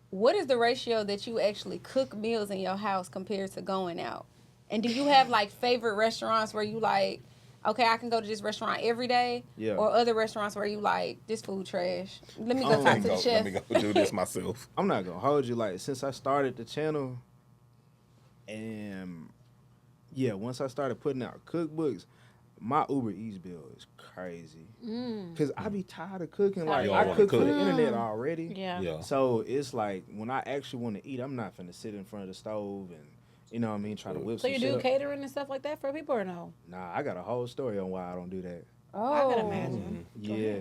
What is the ratio that you actually cook meals in your house compared to going out? And do you have like favorite restaurants where you like, okay, I can go to this restaurant every day?
Yeah.
Or other restaurants where you like, this food trash? Let me go
Oh,
talk to
Let
the chef.
me go do this myself.
I'm not gonna hold you. Like, since I started the channel, and yeah, once I started putting out cookbooks, my Uber Eats bill is crazy. Cause I be tired of cooking. Like,
You
I
don't wanna
cook for
cook.
the internet already.
Yeah.
Yeah.
So it's like when I actually want to eat, I'm not finna sit in front of the stove and, you know what I mean, try to whip
So
some
you
shit
do
up.
catering and stuff like that for people or no?
Nah, I got a whole story on why I don't do that.
Oh.
I can imagine.
Yeah.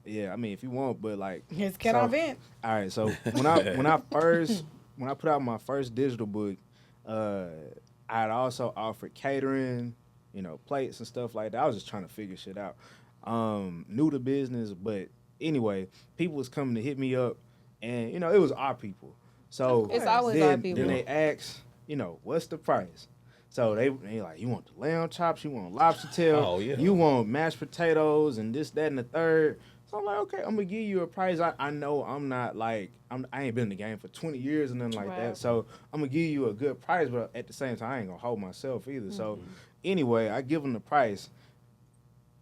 Yeah, I mean, if you want, but like,
It's can
so-
I vent?
all right, so when I put out my first digital book, I had also offered catering, you know, plates and stuff like that. I was just trying to figure shit out. New to business, but anyway, people was coming to hit me up, and you know, it was our people. So
It's always
then,
our people.
Then they asked, you know, what's the price? So they like, you want the lamb chops, you want lobster tail,
Oh, yeah.
you want mashed potatoes and this, that, and the third. So I'm like, okay, I'm gonna give you a price. I know I'm not like I ain't been in the game for 20 years and nothing like
Right.
that. So I'm gonna give you a good price, but at the same time, I ain't gonna hold myself either. So anyway, I give them the price,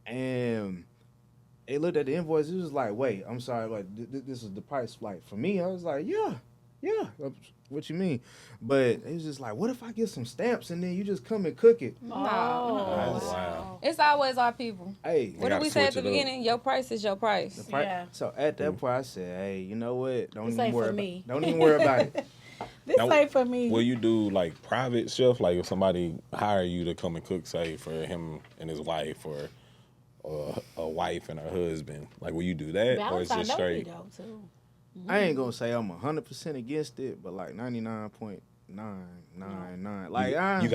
and they looked at the invoice. It was like, wait, I'm sorry, like this is the price. Like for me, I was like, yeah. What you mean? But it was just like, what if I get some stamps and then you just come and cook it?
Oh,
wow.
It's always our people.
Hey,
What did
gotta
we say at
switch
the
it up.
beginning? Your price is your price.
the price.
Yeah.
So at that point, I said, hey, you know what? Don't
This
even
ain't
worry
for
about
me.
Don't even worry about it.
This
Now,
ain't for me.
Will you do like private chef? Like if somebody hire you to come and cook, say for him and his wife, or a wife and her husband, like will you do that, or is it
Valentine's
straight?
though too.
I ain't gonna say I'm 100% against it, but like 99.999. Like
You
I,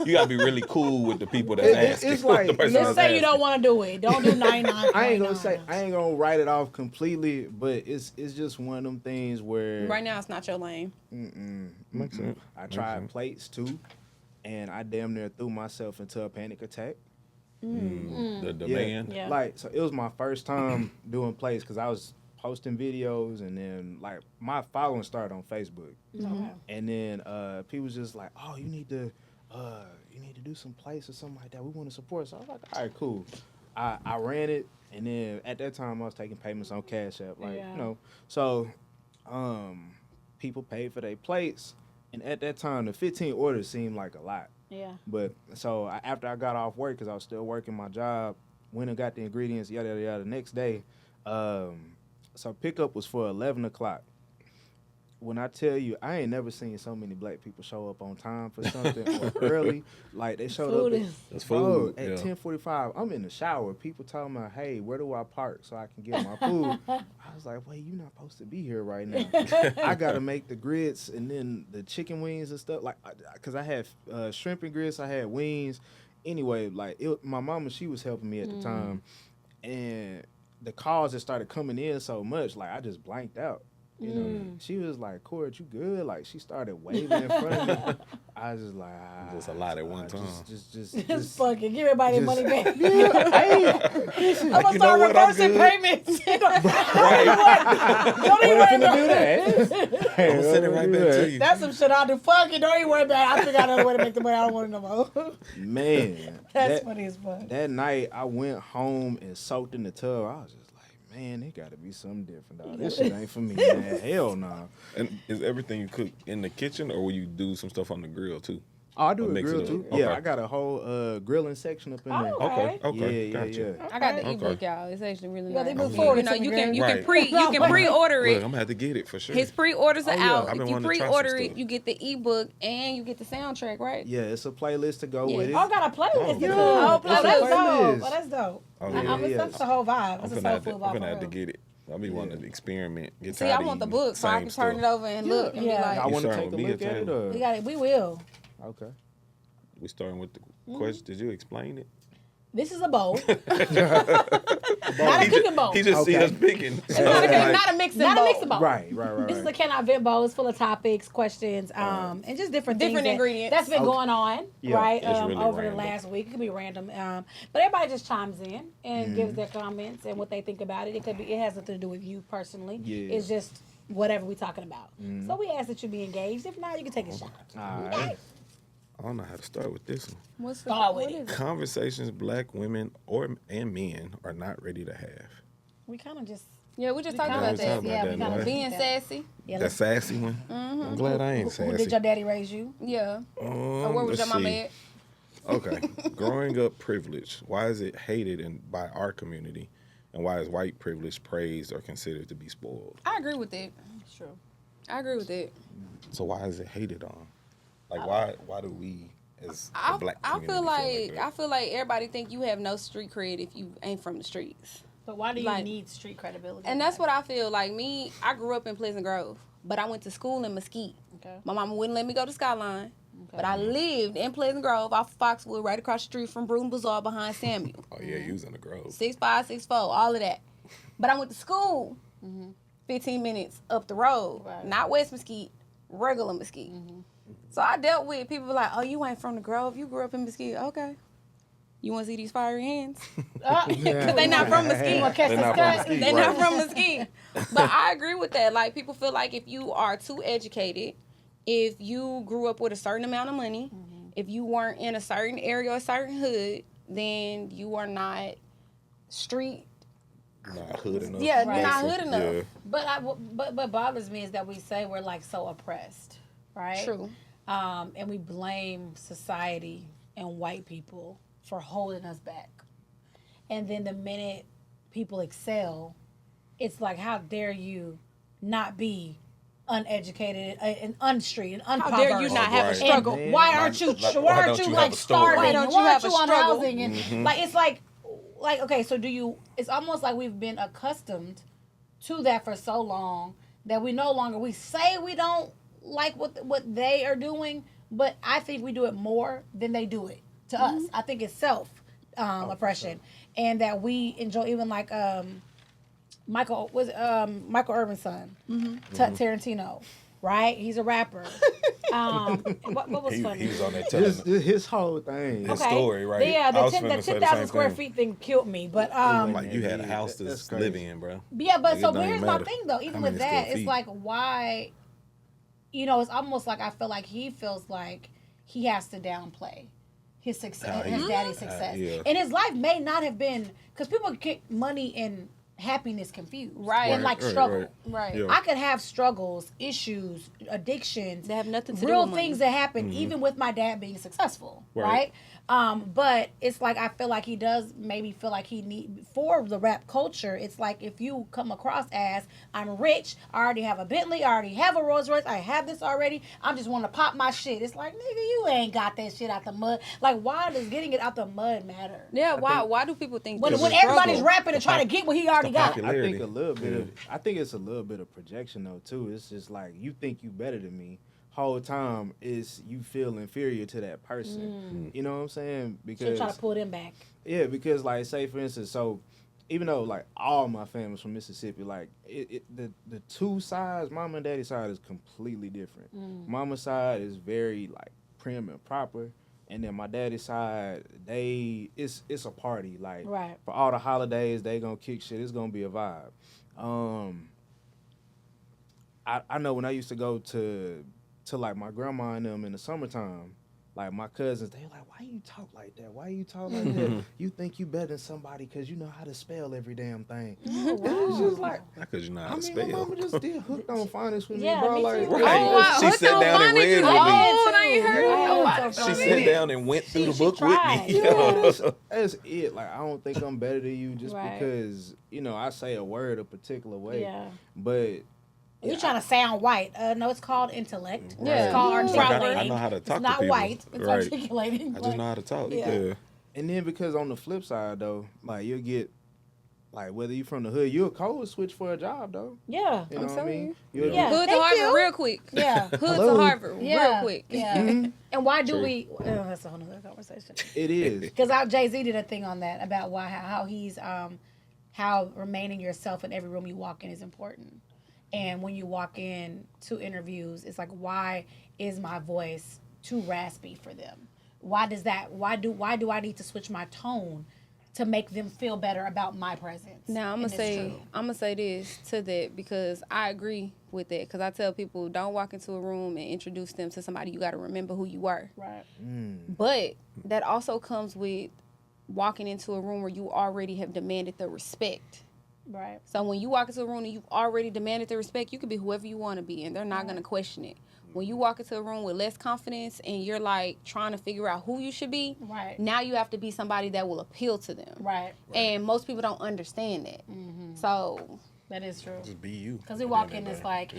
gotta be really cool with the people that ask.
it's like-
the person
Just
that's
say you
asking.
don't want to do it. Don't do 99.
I ain't gonna write it off completely, but it's just one of them things where
Right now, it's not your lane.
Makes sense.
I
Makes
tried
sense.
plates too, and I damn near threw myself into a panic attack.
The demand.
Yeah.
Like, so it was my first time doing plays because I was posting videos, and then like my following started on Facebook,
Okay.
and then people was just like, "Oh, you need to do some plays or something like that. We want to support." So I was like, "All right, cool." I ran it, and then at that time I was taking payments on Cash App, like
Yeah.
you know. So people paid for their plates, and at that time the 15 orders seemed like a lot.
Yeah.
But so after I got off work, because I was still working my job, went and got the ingredients, yada yada yada. The next day, so pickup was for 11 o'clock. When I tell you, I ain't never seen so many black people show up on time for something or early. Like they showed
Food
up
is-
That's
bro,
food.
at
Yeah.
10:45. I'm in the shower. People talking about, hey, where do I park so I can get my food? I was like, wait, you're not supposed to be here right now. I gotta make the grits and then the chicken wings and stuff. Like, cause I had shrimp and grits. I had wings. Anyway, like my mama, she was helping me at the time, and the calls that started coming in so much, like I just blanked out. You know, she was like, "Cord, you good?" Like she started waving in front of me. I was just like,
Just a lot at one time.
Just fucking give everybody their money back.
Hey,
I'm gonna start reversing payments. Don't even worry about
do that.
I'm gonna send it right back to you.
That's some shit I'll do. Fuck it, don't even worry about it. I figured out another way to make the money. I don't want it no more.
Man,
That's funny as fuck.
That night, I went home and soaked in the tub. I was just like, man, it got to be something different, dog. This shit ain't for me, man. Hell no.
And is everything you cook in the kitchen, or will you do some stuff on the grill too?
Oh, I do
Or
a
mix it
grill
up.
too.
Okay.
Yeah, I got a whole grilling section up in there.
Okay.
Okay,
Yeah,
gotcha.
yeah.
I got the
Okay.
ebook, y'all. It's actually really
Yeah,
nice.
they move forward
You know,
to
you
the
can
Right.
pre-order
Look,
it.
I'm gonna have to get it for sure.
His pre-orders are
Oh, yeah.
out.
I've
If
been
you
wanting to try some
pre-order it,
stuff.
you get the ebook and you get the soundtrack, right?
Yeah, it's a playlist to go
Yeah.
with it.
Oh, I got a playlist.
Yeah.
Oh,
It's a
that's dope.
playlist.
Oh, that's dope.
Oh,
I-
yeah.
That's the whole vibe.
I'm
It's a
gonna
soul
have
food
to,
vibe.
I'm gonna
for
have to
real.
get it. I be wanting to experiment. Get
See,
tired
I
of
want the
eating
book so I
same
can turn
stuff.
it over and look and be
Yeah.
like,
I want to
starting
take a
with me
look
or
at it.
Taylor?
We got it. We will.
Okay.
We starting with the question. Did you explain it?
This is a bowl. Not a cooking bowl.
He just see
Okay.
us picking. So
Not a
I'm like,
not a mixing
Not a
bowl.
mixing bowl.
Right.
This is a Can I Vent bowl. It's full of topics, questions, and just different things
ingredients.
that's been going on,
Yeah.
right,
It's really
over the
random.
last week. It could be random, but everybody just chimes in and gives their comments and what they think about it. It could be. It has nothing to do with you personally.
Yeah.
It's just whatever we're talking about. So we ask that you be engaged. If not, you can take a shot.
All
Okay?
right.
I don't know how to start with this one.
What's
Start with
what
it.
is it?
Conversations black women and men are not ready to have.
We kind of just
Yeah, we just talked
kinda
about
was talking
that.
about
yeah,
that,
we kind
right?
of
Being sassy.
Yeah,
That sassy one. I'm glad I ain't
who did
sassy.
your daddy raise you?
Yeah. Or where was your
Let's
mama
see.
at?
Okay, growing up privileged. Why is it hated by our community, and why is white privilege praised or considered to be spoiled?
I agree with that.
That's true.
I agree with that.
So why is it hated on? Like why do we as the
I,
black
I
community
feel like
that?
I feel like everybody think you have no street cred if you ain't from the streets.
But why do you
Like-
need street credibility?
And that's what I feel like. Me, I grew up in Pleasant Grove, but I went to school in Mesquite.
Okay.
My mama wouldn't let me go to Skyline, but I lived in Pleasant Grove off Foxwood, right across the street from Bruton Bazaar behind Samuel.
Oh yeah, you was in the Grove.
6'5", 6'4", all of that. But I went to school 15 minutes up the road,
Right.
not West Mesquite, regular Mesquite. So I dealt with people like, oh, you ain't from the Grove, you grew up in Mesquite. Okay. You want to see these fiery hands? Because they not from Mesquite.
Catch
They're
this
not from
cut.
Mesquite.
They're
Right.
not from Mesquite. But I agree with that. Like, people feel like if you are too educated, if you grew up with a certain amount of money, if you weren't in a certain area or a certain hood, then you are not street.
Not hood enough.
Yeah,
Right.
not hood enough.
Yeah.
But what bothers me is that we say we're like so oppressed, right?
True.
And we blame society and white people for holding us back. And then the minute people excel, it's like, how dare you not be uneducated and unstreet and unpoverished?
How dare you not have a
Right.
struggle?
And why aren't you?
Like,
why
why
aren't
don't
you
you
like
have a story?
starving?
Why don't
And
you have
aren't
a
on
struggle?
housing? And like it's like okay. So do you? It's almost like we've been accustomed to that for so long that we no longer we say we don't like what they are doing, but I think we do it more than they do it to us. I think it's self oppression, and that we enjoy even like Michael Irvin's son, Tarantino, right? He's a rapper. What was funny?
He was on that telling
His whole thing.
His story, right?
Yeah,
I was
the
finna say the
10,000
same
square
thing.
feet thing killed me. But
like you had a house to
That's
live
crazy.
in, bro.
yeah, but
Like,
so
it don't
here's
even
my
matter
thing though.
how
Even
many
with
square
that, it's
feet.
like why, it's almost like I feel like he feels like he has to downplay his success, his daddy's success,
yeah.
and his life may not have been because people get money and happiness confused,
Right.
And like struggle.
Right.
Yeah.
I could have struggles, issues, addictions
They have nothing to do
real
with money.
things that happen even with my dad being successful,
Right.
right? But it's like I feel like he does maybe feel like he need for the rap culture. It's like if you come across as I'm rich, I already have a Bentley, I already have a Rolls Royce, I have this already. I'm just want to pop my shit. It's like nigga, you ain't got that shit out the mud. Like why does getting it out the mud matter?
Yeah, why do people think
When
that
when
it's
everybody's
struggle?
rapping and trying to get what he already got.
popularity.
I think a little bit of. I think it's a little bit of projection though too. It's just like you think you better than me. Whole time is you feel inferior to that person. You know what I'm saying?
So
Because
try to pull them back.
yeah, because like say for instance, so even though like all my family's from Mississippi, like the two sides, mama and daddy side is completely different. Mama's side is very like prim and proper. And then my daddy's side, it's a party. Like
Right.
for all the holidays, they gonna kick shit. It's gonna be a vibe. I know when I used to go to like my grandma and them in the summertime, like my cousins, they were like, "Why you talk like that? Why you talk like that? You think you better than somebody because you know how to spell every damn thing." It's just like,
Because you know how
I
to
mean, my
spell.
mama just did hooked on phonics with
Yeah,
me, bro.
me
Like,
too.
Right.
Oh, wow.
She
Hooked
sat
on
down and
phonics
read
is
with me.
old. I ain't heard
Yeah.
nobody.
She sat down and went through the book
tried.
with me.
Yeah.
that's it. Like, I don't think I'm better than you just
Right.
because I say a word a particular way.
Yeah.
But
You trying to sound white? No, it's called intellect.
Yeah.
It's called
Like,
articulating.
I know how to talk
It's not
to people.
white. It's
Right.
articulating.
I just know how to talk.
Yeah.
Yeah.
and then because on the flip side though, like you'll get like whether you from the hood, you'll code switch for a job though.
Yeah.
You know
I'm
what I
telling
mean?
you.
You'll-
Yeah.
Hood to
Thank
Harvard
you.
real quick.
Yeah.
Hood
Hello.
to Harvard
Yeah.
real quick.
Yeah. And why do we? That's a whole nother conversation.
It is.
Because Jay-Z did a thing on that about how he's how remaining yourself in every room you walk in is important. And when you walk in to interviews, it's like, why is my voice too raspy for them? Why do I need to switch my tone to make them feel better about my presence?
Now I'm
And
gonna
it's
say
true.
this to that because I agree with that. Because I tell people don't walk into a room and introduce them to somebody. You got to remember who you were.
Right.
But that also comes with walking into a room where you already have demanded the respect.
Right.
So when you walk into a room and you've already demanded the respect, you can be whoever you want to be, and they're not going to question it. When you walk into a room with less confidence and you're like trying to figure out who you should be,
Right.
now you have to be somebody that will appeal to them.
Right.
And most people don't understand that. So
That is true.
Just be you.
Because we walk in, it's like,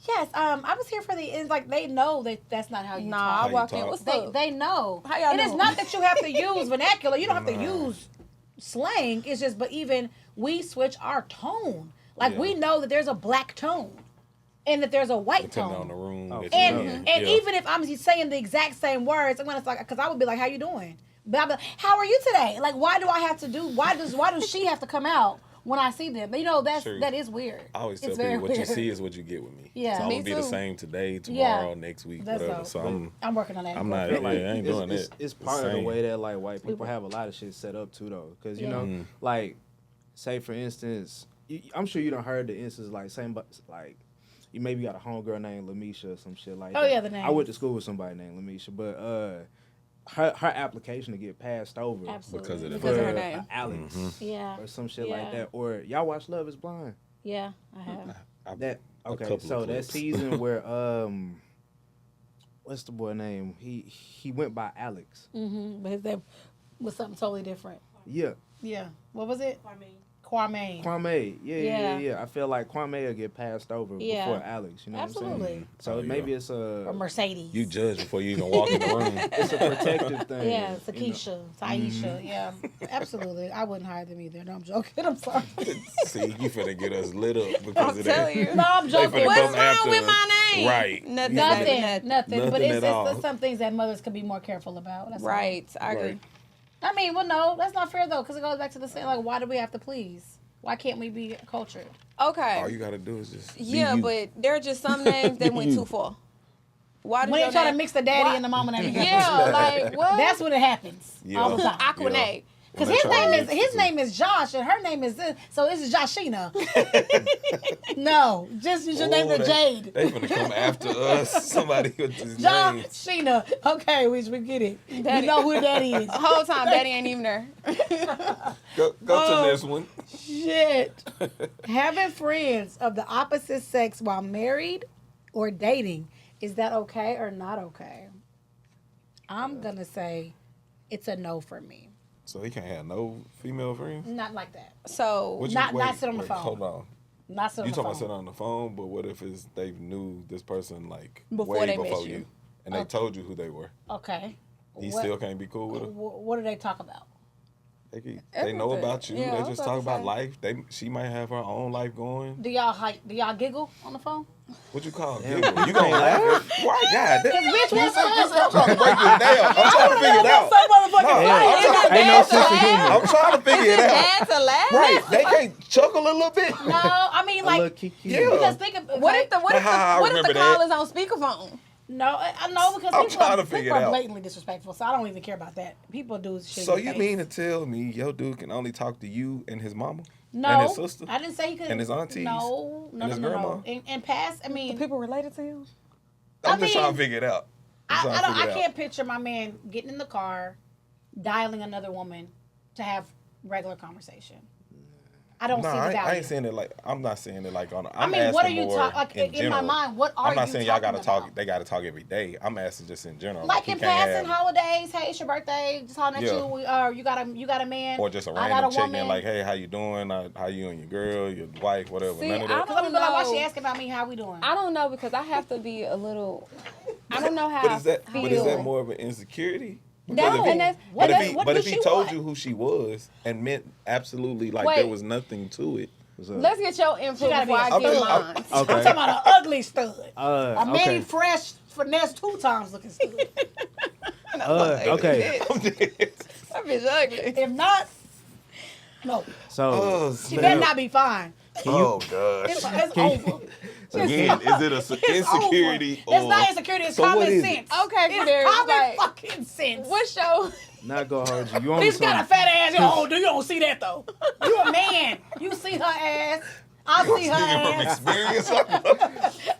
yes, I was here for the. It's like they know that that's not how you
nah,
talk.
I walk in.
talk.
What's
They
up?
know.
How y'all
And it's
doing?
not that you have to use vernacular. You don't have to use slang. It's just, but even we switch our tone. Like
Yeah.
we know that there's a black tone, and that there's a white
Depending on
tone.
the room.
Oh,
that
for
you're
And
sure.
in.
and
Yeah.
even if I'm saying the exact same words, I'm gonna like, because I would be like, "How you doing?" But I'm like, "How are you today?" Like, why do I have to do? Why does she have to come out when I see them? But,
True.
that is weird.
I always tell
It's very
people what you
weird.
see is what you get with me.
Yeah.
So I'm
Me
gonna be the
too.
same today,
Yeah.
tomorrow, next week,
That's
whatever.
dope.
So
I'm working on that.
I'm not.
I feel like
I ain't doing
it's,
that.
It's part of the
Same.
way that like white people have a lot of shit set up too though, because you
Yeah.
know, like, say for instance, I'm sure you done heard the instance like same, but like, you maybe got a homegirl named Lamisha or some shit like
Oh,
that.
yeah, the
I went
names.
to school with somebody named Lamisha, but her application to get passed over
Absolutely.
Because of the
Because of her
for
name.
Alex
Yeah.
or some shit
Yeah.
like that. Or y'all watch Love Is Blind?
Yeah, I have.
That
A
okay?
couple of
So that
clips.
season where what's the boy name? He went by Alex.
But his name was something totally different.
Yeah.
Yeah. What was it? Kwame.
Kwame,
Yeah.
yeah. I feel like Kwame will get passed over
Yeah.
before Alex. You know what I'm
Absolutely.
saying? So
Oh, yeah.
maybe it's
Or
a
Mercedes.
You judge before you even walk in the room.
it's a protective thing.
Yeah,
you know?
Sakisha, Taisha. Yeah, absolutely. I wouldn't hire them either. No, I'm joking. I'm sorry.
See, you finna get us lit up because
I'm
of that.
telling you.
No, I'm
They
joking.
finna
What's
come
wrong
after
with
us.
my name?
Right.
Nothing.
Nothing.
Nothing.
But
Nothing
it's
at all.
some things that mothers could be more careful about. That's all.
Right. I agree.
Right.
I mean, well, no, that's not fair though, because it goes back to the same. Like, why do we have to please? Why can't we be cultured?
Okay.
All you gotta do is just be
Yeah,
you.
but there are just some names that went too far. Why did
When
your
they try to
name-
mix the daddy
Why-
and the mom and everything.
Yeah, like what?
That's when it happens
Yeah.
all the time.
Aquanate.
Because
When they try to
his name is Josh and her name is this, so this is Joshina. No, just you should name her
they-
Jade.
They finna come after us. Somebody with this name.
Joshina. Okay, we get it.
Daddy.
You know who daddy is.
The whole time, Daddy ain't even there.
Go to this one.
Shit. Having friends of the opposite sex while married or dating, is that okay or not okay? I'm going to say it's a no for me.
So he can't have no female friends?
Not like that.
So
What
Not sit on the phone.
Hold on.
Not sit on
You
the
talking
phone.
about sitting on the phone, but what if they knew this person like
Before
way
they met
before
you.
you, and they told you who they were?
Okay.
He
What-
still can't be cool with her.
What do they talk about?
They know
Everything.
about you.
Yeah, I
They
was
just
about
talk
to
about
say.
life. She might have her own life going.
Do y'all giggle on the phone?
What you call
Damn,
giggle?
you can't laugh?
Why? God,
Because bitch, what's
I'm trying to break this down. I'm trying to figure it out.
so motherfucking
No,
funny?
I'm trying-
Ain't no sense of humor.
I'm trying to figure
is
it
it
out.
bad to laugh?
Right? They can't chuckle a little bit.
No, I mean
A little
like
kiki.
Yeah.
because think of
What if the
But how I
what if the
remember
call
that?
is on speakerphone?
No, I know because
I'm
people
trying to figure it
are
out.
blatantly disrespectful, so I don't even care about that. People do shit.
So
in your
you mean to
face.
tell me your dude can only talk to you and his mama?
No,
And his sister?
I didn't say he could.
And his aunties?
No,
And his grandma?
In past, I mean,
People related to him?
I'm just trying
mean,
to figure it out.
I can't picture my man getting in the car, dialing another woman to have regular conversation. I don't see the value.
I ain't saying it like, I'm not saying it like on,
I mean, what are you talking, like, in
general.
my mind, what are you
I'm not saying y'all gotta
talking
talk,
about?
they gotta talk every day. I'm asking just in general.
Like
he
in
can't
passing holidays, hey, it's your birthday, just hollering at
Yeah.
you, you got a man.
Or just a
I got
random
a
check in
woman.
like, hey, how you doing? How you and your girl, your wife, whatever.
See,
None of
I
that.
Because I'm gonna be like, why
know.
she asking about me? How we doing?
I don't know because I have to be a little. I don't know how.
But is that
feel.
more of an insecurity?
No,
Because
and that's-
but
what
if he,
does- what
but
does
if he
she
told
want?
you who she was and meant absolutely like
Wait.
there was nothing to it.
What's up?
Let's get your input
gotta be
before I
a
get
stud.
mine.
Okay.
I'm talking about an ugly stud. A
Okay.
made fresh, finesse 2 times looking stud.
Okay.
That bitch ugly.
If not, no.
So
Oh,
She better not be fine.
oh gosh.
It's over.
Again, is it a insecurity or
It's not insecurity, it's
So what
common
is it?
sense.
Okay,
It's
Kadarius,
common
like,
fucking sense.
What's your?
not gonna hold you. You on
He's got a
some,
fat ass. Oh, you don't see that though. You a man. You see her ass. I see her
Speaking from
ass.
experience?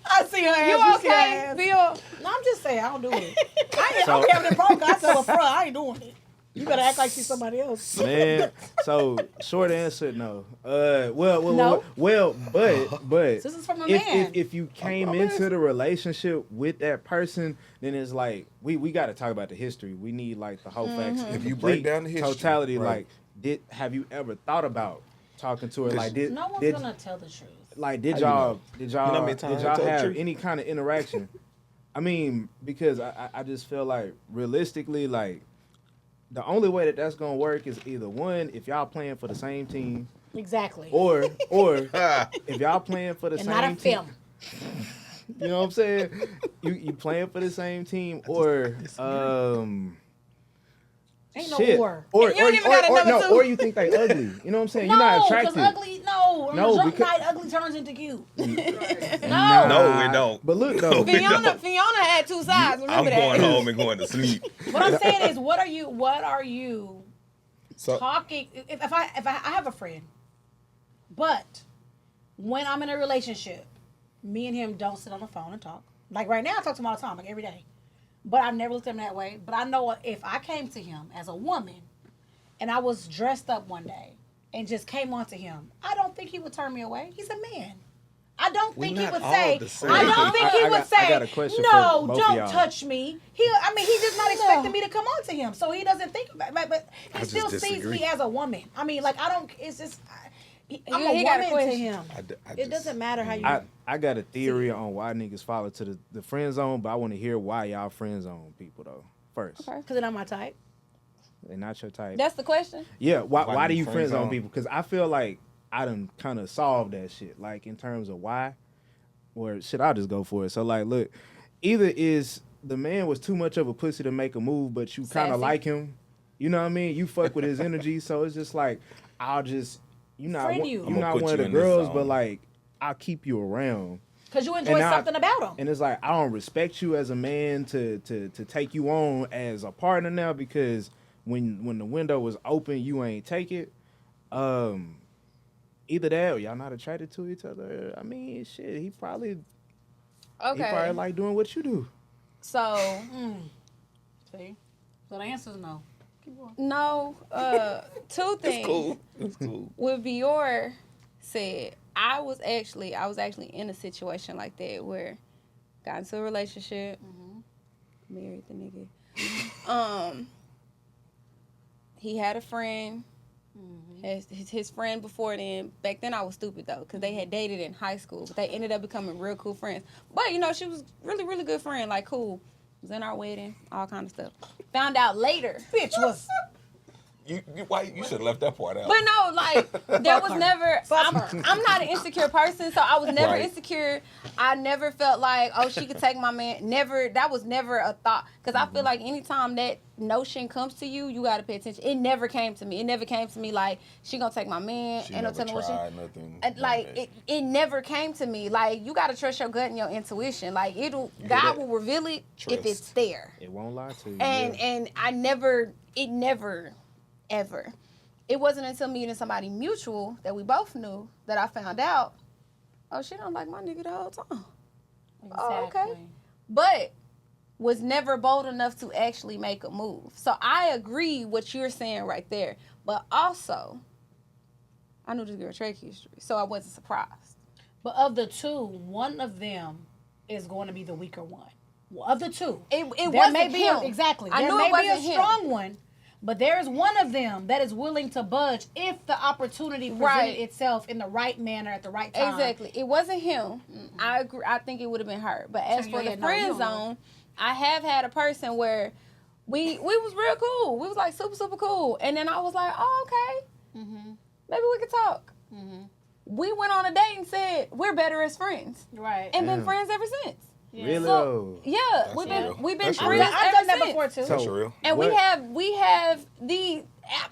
I see her ass.
You
see her
okay,
ass.
Bill?
No, I'm just saying I don't do it. I don't care if they're broke. I tell her, I ain't doing it. You better act like she's somebody else.
man. So short answer, no.
No?
But
This is from a man.
if you came into the relationship with that person, then it's like we got to talk about the history. We need like the whole facts.
If you break down the history,
totality,
right.
like have you ever thought about talking to her? Like
No one's gonna tell the truth.
like
How you know?
did
You know how
y'all
many
did
times I
y'all
told the
have
truth?
any kind of interaction? I mean, because I just feel like realistically, like the only way that that's gonna work is either one, if y'all playing for the same team,
Exactly.
or if y'all playing for the
and
same
not a
team.
film.
You know what I'm saying? You playing for the same team, or
Ain't no
shit,
or.
or
You don't even got a
or,
number
no,
two.
or you think they ugly. You know what I'm saying? You're
No,
not
because
attracted.
ugly. No, on
No,
a drunk
because-
night, ugly turns into cute.
No, it don't.
But look though,
Fiona had 2 sides.
I'm
Remember that.
going home and going to sleep.
What I'm saying is, what are you
So
talking? If I have a friend, but when I'm in a relationship, me and him don't sit on the phone and talk. Like right now, I talk to him all the time, like every day. But I've never looked at him that way. But I know if I came to him as a woman, and I was dressed up one day and just came on to him, I don't think he would turn me away. He's a man. I don't think he
not
would
all
say.
the same.
I don't think he
I
would
got
say.
a question
No,
for both of
don't
y'all.
touch me. He's just not expecting me to come on to him, so he doesn't think about it. But he
just
still sees
disagree.
me as a woman. I mean, like I don't. It's just I'm
He
a
got a
woman to
question.
him. It doesn't matter how you.
I got a theory on why niggas follow to the friend zone, but I want to hear why y'all friend zone people though first.
Okay.
Because they're not my type.
They're not your type.
That's the question.
Yeah, why
Why
do
do
you
you
friend zone
friend-zone?
people? Because I feel like I done kind of solved that shit. Like in terms of why, or shit, I'll just go for it. So like, look, either is the man was too much of a pussy to make a move, but you kind
Sassy.
of like him. You know what I mean? You fuck with his energy, so it's just like I'll just you're not
Friend
one,
you.
you're
I'ma
not
put
one of
you
the
in this
girls,
zone.
but like I'll keep you around.
Because you enjoy
And now
something about him.
And it's like I don't respect you as a man to take you on as a partner now because when the window was open, you ain't take it. Either that or y'all not attracted to each other. I mean, shit, he probably
Okay.
like doing what you do.
So
See? So the answer is no.
no. 2 things.
cool. It's cool.
What Bior said, I was actually in a situation like that where got into a relationship, married the nigga. He had a friend. His friend before then. Back then I was stupid though, because they had dated in high school, but they ended up becoming real cool friends. But you know, she was really, really good friend, like cool. Was in our wedding, all kind of stuff. Found out later.
Bitch was.
You should have left that part out.
But no, like there was never. I'm not an insecure person, so I was never
Right.
insecure. I never felt like, oh, she could take my man. Never. That was never a thought. Because I feel like anytime that notion comes to you, you got to pay attention. It never came to me. It never came to me like she gonna take my man.
She
Ain't no
never
telling what
tried
she.
nothing.
And like it never came to me. Like you got to trust your gut and your intuition. Like God
that?
will reveal it if
Trust.
it's there.
It won't lie to you.
And I never, it never, ever. It wasn't until meeting somebody mutual that we both knew that I found out, oh, she don't like my nigga the whole time. Oh, okay. But was never bold enough to actually make a move. So I agree what you're saying right there. But also, I knew this girl track history, so I wasn't surprised.
But of the two, one of them is going to be the weaker one. Well, of the two,
It
there
wasn't
may be
him.
exactly.
I
There
knew
may
it wasn't
be a
him.
strong one, but there is one of them that is willing to budge if the opportunity presented
Right.
itself in the right manner at the right time.
Exactly. It wasn't him. I agree. I think it would have been her. But as
Turn
for
your
the
head, no, you
friend
don't know.
zone, I have had a person where we was real cool. We was like super cool. And then I was like, oh, okay. Maybe we could talk. We went on a date and said we're better as friends.
Right.
And been
Damn.
friends ever since.
Really?
So
though?
yeah,
That's
we've
real.
been
That's
friends
real.
I've
ever
done that
since.
before too.
So-
That's real.
And
What-
we have the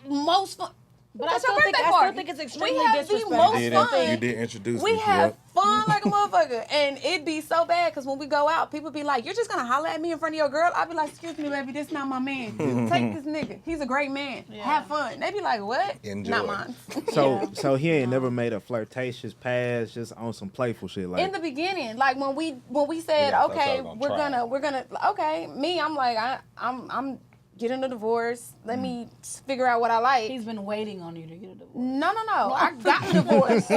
most fun.
But I
That's
still
your
think
birthday
I still
party.
think it's
We
extremely
have the
disrespectful.
most
You
fun.
did introduce
We
me.
have fun like a motherfucker, and it be so bad because when we go out, people be like, "You're just gonna holler at me in front of your girl?" I be like, "Excuse me, baby, this not my man. Take this nigga. He's a great man. Have fun." They be like, "What?
Enjoy.
Not mine."
So he ain't never made a flirtatious pass, just on some playful shit like.
In the beginning, like when we said,
Yeah, I thought
"Okay,
y'all was gonna
we're gonna okay," me, I'm like, I'm getting a divorce. Let me figure out what I like.
He's been waiting on you to get a divorce.
No. I got divorced.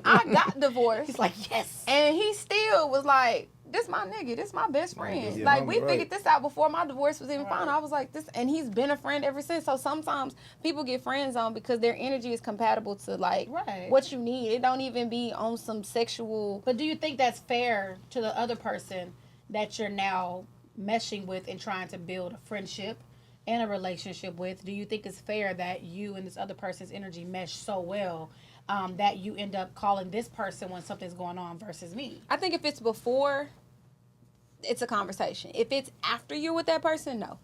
I got divorced.
He's like, yes.
And he still was like, this my nigga, this my best friend.
Yeah,
like,
I'm
we
right.
figured this out before my divorce was even final. I was like, this, and he's been a friend ever since. So sometimes people get friends on because their energy is compatible to, like,
Right.
what you need. It don't even be on some sexual.
But do you think that's fair to the other person that you're now meshing with and trying to build a friendship and a relationship with? Do you think it's fair that you and this other person's energy mesh so well that you end up calling this person when something's going on versus me?
I think if it's before, it's a conversation. If it's after you're with that person, no.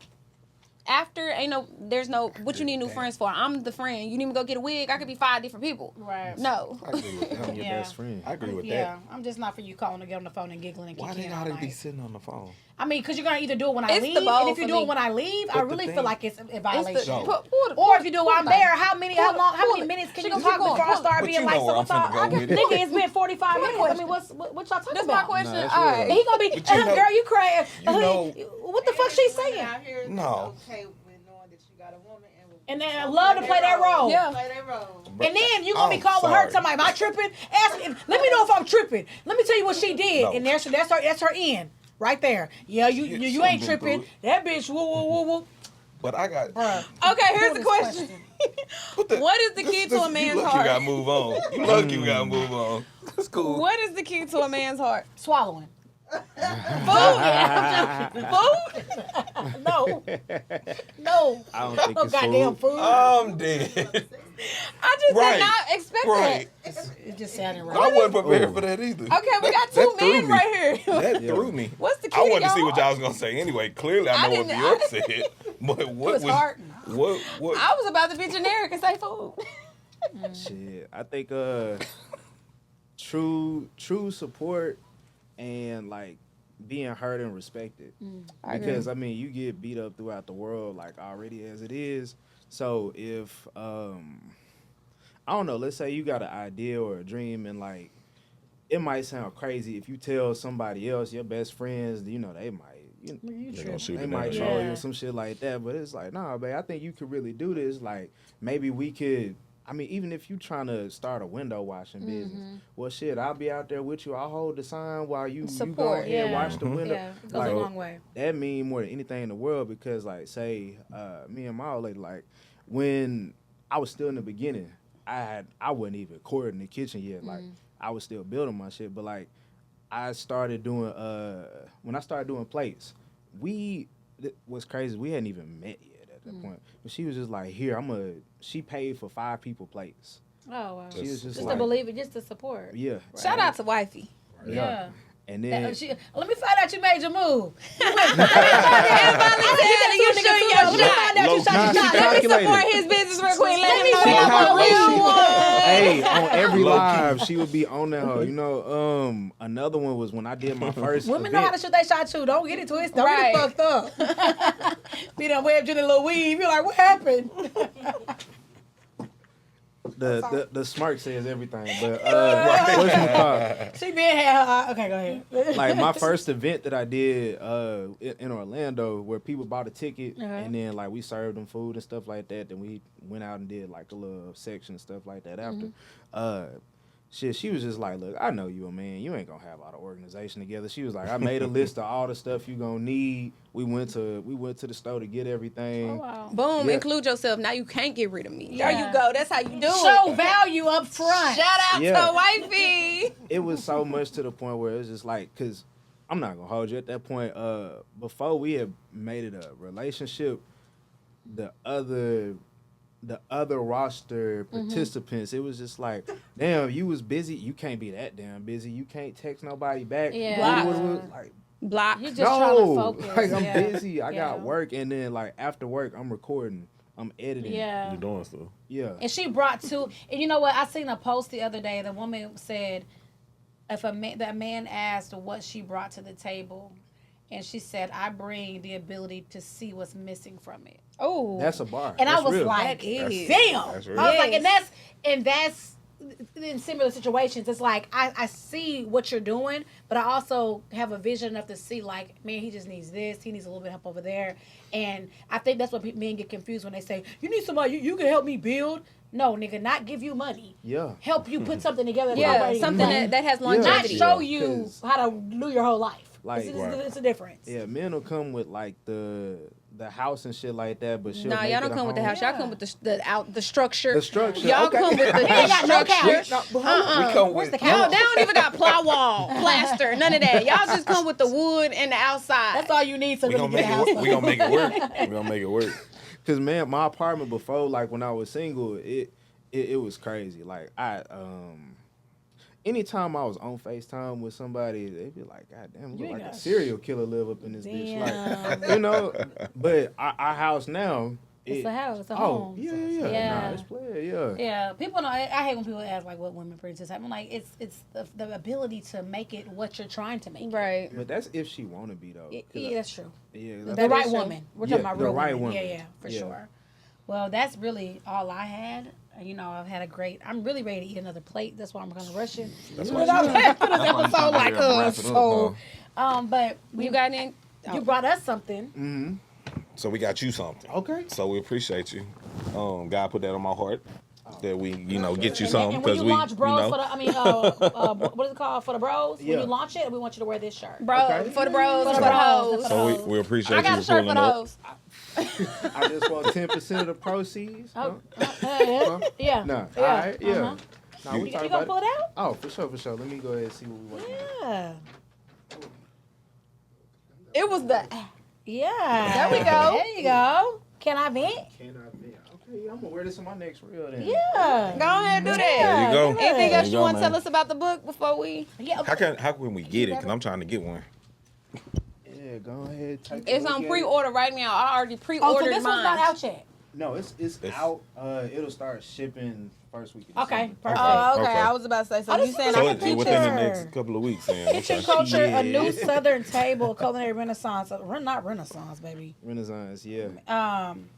After, there's no, what you need new friends for? I'm the friend. You need me to go get a wig? I could be 5 different people.
Right.
No.
I agree with that.
your
Yeah.
best friend.
I agree with
Yeah,
that.
I'm just not for you calling to get on the phone and giggling and
Why
kicking
they
in all
gotta be
night.
sitting on the phone?
I mean, because you're going to either do it when I
It's the
leave,
bowl
and if you
for
do
me.
it when I leave, I
But the
really
thing-
feel like it's a
It's
violation.
No.
Or if you do it while I'm there, how
Pull
many minutes can
She
you
gonna
talk
keep going.
before I
Pull it.
start
But
being
you
like,
know where
so
I'm finna go with it.
nigga, it's been 45 minutes. I
question.
mean, what y'all talking
This
about?
my question.
No, that's
All
real.
right.
He gonna be,
But you know-
girl, you crying.
you know-
What the fuck she saying?
Out here
No.
Okay with knowing that you got a woman
And then I love to play that role.
Yeah.
Play that role.
And then you gonna be
I'm
calling her,
sorry.
talking about, am I tripping? Let me know if I'm tripping. Let me tell you what she did.
No.
And that's her end. Right there. Yeah, you
she
ain't
done been
tripping.
through
That bitch, woo.
But I got.
Bruh.
Okay, here's
Pull
the
this
question.
What
What is the key to a man's
you lucky
heart?
You gotta move on. You lucky you gotta move on. That's cool.
What is the key to a man's heart?
Swallowing.
Food?
No. No.
I don't think
No
it's
goddamn
food.
food.
I'm dead.
I just
Right.
did not expect
Right.
It just sounded
I
right.
wasn't prepared
Ooh.
for that either.
that. Okay, we got
That
two
threw
men
me.
right here.
That
Yeah.
threw me.
What's the key
I wanted to
your
see what
heart?
y'all was gonna say anyway. Clearly, I know what
didn't-
Bjork said. But what
was hard.
What?
I was about to be generic and say food.
Shit, I think true support and like being heard and respected. Because I mean, you get beat up throughout the world like already as it is. So if I don't know, let's say you got an idea or a dream and like it might sound crazy if you tell somebody else, your best friends, they might
They gonna shoot
they
it
might
down.
troll you
Yeah.
or some shit like that. But it's like, nah, babe, I think you could really do this. Like, maybe we could. I mean, even if you trying to start a window washing business, well, shit, I'll be out there with you. I'll hold the sign while you go
Support,
ahead and
yeah.
wash the window.
Yeah, it goes
Like,
a long way.
that mean more than anything in the world because, like, say, me and my old lady, like, when I was still in the beginning, I wasn't even courting in the kitchen yet. Like, I was still building my shit. But, like, I started doing, when I started doing plates, was crazy. We hadn't even met yet at that point. But she was just like, here, she paid for 5 people plates.
Oh wow.
She was
Just
just
to believe it, just to support.
Yeah.
Shout out to wifey.
Yeah.
And then
Let me find out you made your move.
Let me support his business real quick. Let him know I'm a real one.
Hey, on every live, she would be on that hoe. You know, another one was when I did my first
Women
event.
know how to shoot their shot too. Don't get it twisted. Don't get it fucked up. Be done webbed in a little weave. You're like, what happened?
The smirk says everything, but what's it called?
She been had. Okay, go ahead.
Like my first event that I did in Orlando, where people bought a ticket and then like we served them food and stuff like that. Then we went out and did like a little section and stuff like that after. She was just like, look, I know you a man. You ain't gonna have all the organization together. She was like, I made a list of all the stuff you gonna need. We went to the store to get everything.
Oh, wow.
Boom,
Yeah.
include yourself. Now you can't get rid of me.
Yeah.
There you go. That's how you do
Show
it.
value up front.
Shout out
Yeah.
to wifey.
It was so much to the point where it's just like, cause I'm not gonna hold you at that point. Before we had made it a relationship, the other roster participants, it was just like, damn, you was busy. You can't be that damn busy. You can't text nobody back.
Yeah.
Like,
Block.
You just trying to focus.
like I'm
yeah.
busy. I got work, and then like after work, I'm recording. I'm editing.
Yeah.
You doing stuff.
Yeah.
And she brought two. And you know what? I seen a post the other day. The woman said, if that man asked what she brought to the table, and she said, I bring the ability to see what's missing from it.
Oh,
That's a bar.
And
That's
I was
real.
like,
That is.
damn.
That's
I
real.
was like,
Yes.
and that's in similar situations. It's like I see what you're doing, but I also have a vision enough to see like, man, he just needs this. He needs a little bit of help over there. And I think that's what men get confused when they say, you need somebody, you can help me build. No, nigga, not give you money.
Yeah.
Help you put something together. that's
yeah,
already
something
money.
that has
Not
longevity.
show you
'Cause-
how to do your whole life.
Like-
It's a difference.
Yeah, men will come with like the house and shit like that, but she'll
Nah,
make
y'all
it
don't
a
come with the
home.
house. Y'all come with the structure.
The structure.
Y'all
Okay.
come with the
ain't got no
structure.
couch.
We come
Where's
with
the
Y'all,
couch?
they don't even got ply wall, plaster, none of that. Y'all just come with the wood and the outside.
That's all you need to
We
really
gonna
get
make
a house.
it. We gonna make it work. We gonna make it work.
Cause man, my apartment before, like when I was single, it was crazy. Like anytime I was on FaceTime with somebody, they'd be like, God damn, it
You
look
ain't
like a
got
serial killer live up in this bitch.
Damn.
Like, you know, but our house now.
It's a house. It's a
Oh,
home.
yeah.
Yeah.
Nah, it's player, yeah.
Yeah, people know. I hate when people ask like, "What women bring to the table?" I'm like, it's the ability to make it what you're trying to make. it.
right.
But that's if she want to be though. 'Cause
Yeah, that's true.
yeah,
The
That
right
is true.
woman. We're talking
Yeah,
about
the
real
right
women.
woman.
Yeah, for
Yeah.
sure. Well, that's really all I had. You know, I've had a great. I'm really ready to eat another plate. That's why I'm going to rush it.
That's
Because
why
I was after this
why you
episode
trying to
like
hurry up and wrap it up,
so. But
You got in?
you brought us something.
Mm-hmm.
So we got you something.
Okay.
So we appreciate you. God put that on my heart that we, get you
And
something
when
because
you
we,
launch bros for the, what is it called for the bros?
Yeah.
When you launch it, we want you to wear this shirt.
Bro,
Okay.
for the bros,
For
for
the
the
bros.
hoes.
So we appreciate
I got
you
a shirt for
pulling
the
up.
hoes.
I just want 10% of the proceeds.
Oh,
Huh?
yeah.
Nah.
Yeah.
All right. Yeah.
Uh-huh.
Nah, we
You
talk
gonna
about
pull
it.
it out?
Oh, for sure. Let me go ahead and see what we want.
Yeah.
It was the.
Yeah.
There we go.
There you go. Can I vent?
Can I be? Okay, I'm gonna wear this on my next reel then.
Yeah.
Go ahead, do that.
There you go.
Yeah.
Anything
There
else
you
you
go,
want to
man.
tell us about the book before we?
Yeah.
How can we get it? Because I'm trying to get one.
Yeah, go ahead. Take a
It's
look
on
at
pre-order right now. I already
Oh, so
pre-ordered
this
mine.
one's not out yet.
it. No, it's
It's-
out. It'll start shipping first week. Of
Okay,
December.
perfect.
Oh, okay.
Okay.
I was about to say. So
Oh,
you
this
saying
is
So
I
like
can
a
it's
keep
within the
teacher.
next couple of weeks. Then.
Kitchen
Okay.
culture, a
Yeah.
new Southern table, culinary renaissance. Not renaissance, baby.
Renaissance, yeah.
Um,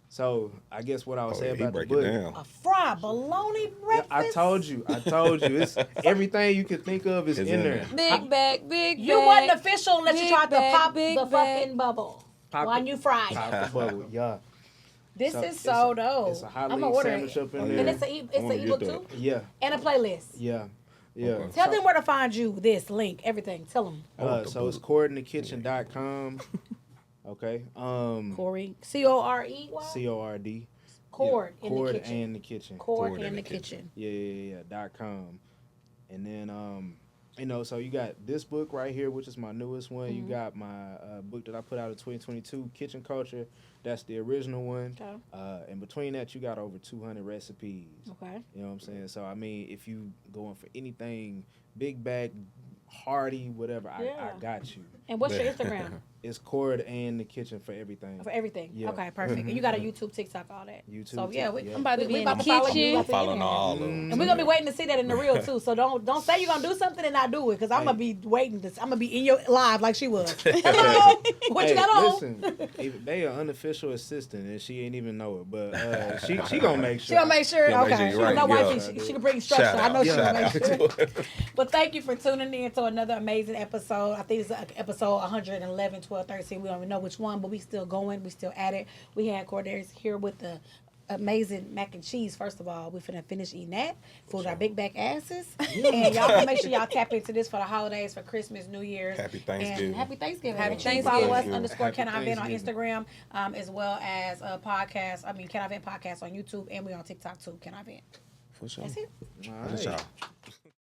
So I guess what I was
Oh,
saying
he
about the
break
book.
it down.
a fried bologna
Yeah,
breakfast.
I told you. It's everything you can think of is
It's
in
in
there.
there.
big bag, big
You
bag.
wasn't official unless you
Big
tried to
bag,
pop
big
the
bag.
fucking bubble
Pop
while
it.
you fried
Pop
it.
the bubble, yeah.
This
So
is so
it's
dope.
It's a hot
I'm gonna
link
order
sandwich
it.
up in
Oh,
there.
And
yeah.
it's
I
an
wanna
ebook
get
too,
that.
Yeah,
and a playlist.
yeah.
Okay.
Tell them where to find you. This link, everything. Tell them,
So it's cordinthekitchen.com. Okay.
Corey. COREY.
CORD.
Cord
Yeah,
in the
Cord
kitchen.
and the kitchen.
Cord in the kitchen.
Yeah. .com. And then You know, so you got this book right here, which is my newest one. You got my book that I put out in 2022, Kitchen Culture. That's the original one.
Okay.
And between that, you got over 200 recipes.
Okay.
You know what I'm saying? So, I mean, if you going for anything, big bag, hearty, whatever, I got you.
And what's your Instagram?
It's Cord and the Kitchen for everything.
For everything.
Yeah.
Okay, perfect. And you got a YouTube, TikTok, all that.
YouTube,
So yeah,
yeah.
I'm about to be
we
in the
about to follow you.
kitchen.
We
I'm
about to
following
get in
all of
there.
them.
And we're gonna be waiting to see that in the real too. So don't say you're gonna do something and not do it, because I'm gonna be waiting. I'm gonna be in your live like she was. Hello, what you got on?
Listen, they are unofficial assistant and she ain't even know it, but she gonna make sure.
She gonna make sure.
Yeah, make
Okay,
sure
she
you're right.
know
Yeah.
wifey. She can bring structure.
Shout
I know
out.
she
Shout
gonna make
out.
sure. But thank you for tuning in to another amazing episode. I think it's episode 111, 12, 13. We don't even know which one, but we still going. We still at it. We had Cordarius here with the amazing mac and cheese. First of all, we finna finish eating that for our big back asses. And y'all can make sure y'all tap into this for the holidays, for Christmas, New Year's.
Happy Thanksgiving.
And happy Thanksgiving.
Happy
Make sure you follow us
Thanksgiving.
_ Can I Vent on
Thanksgiving.
Instagram, as well as a podcast. Can I Vent podcast on YouTube, and we on TikTok too. Can I Vent?
For sure.
That's it.
All
That's
right.
y'all.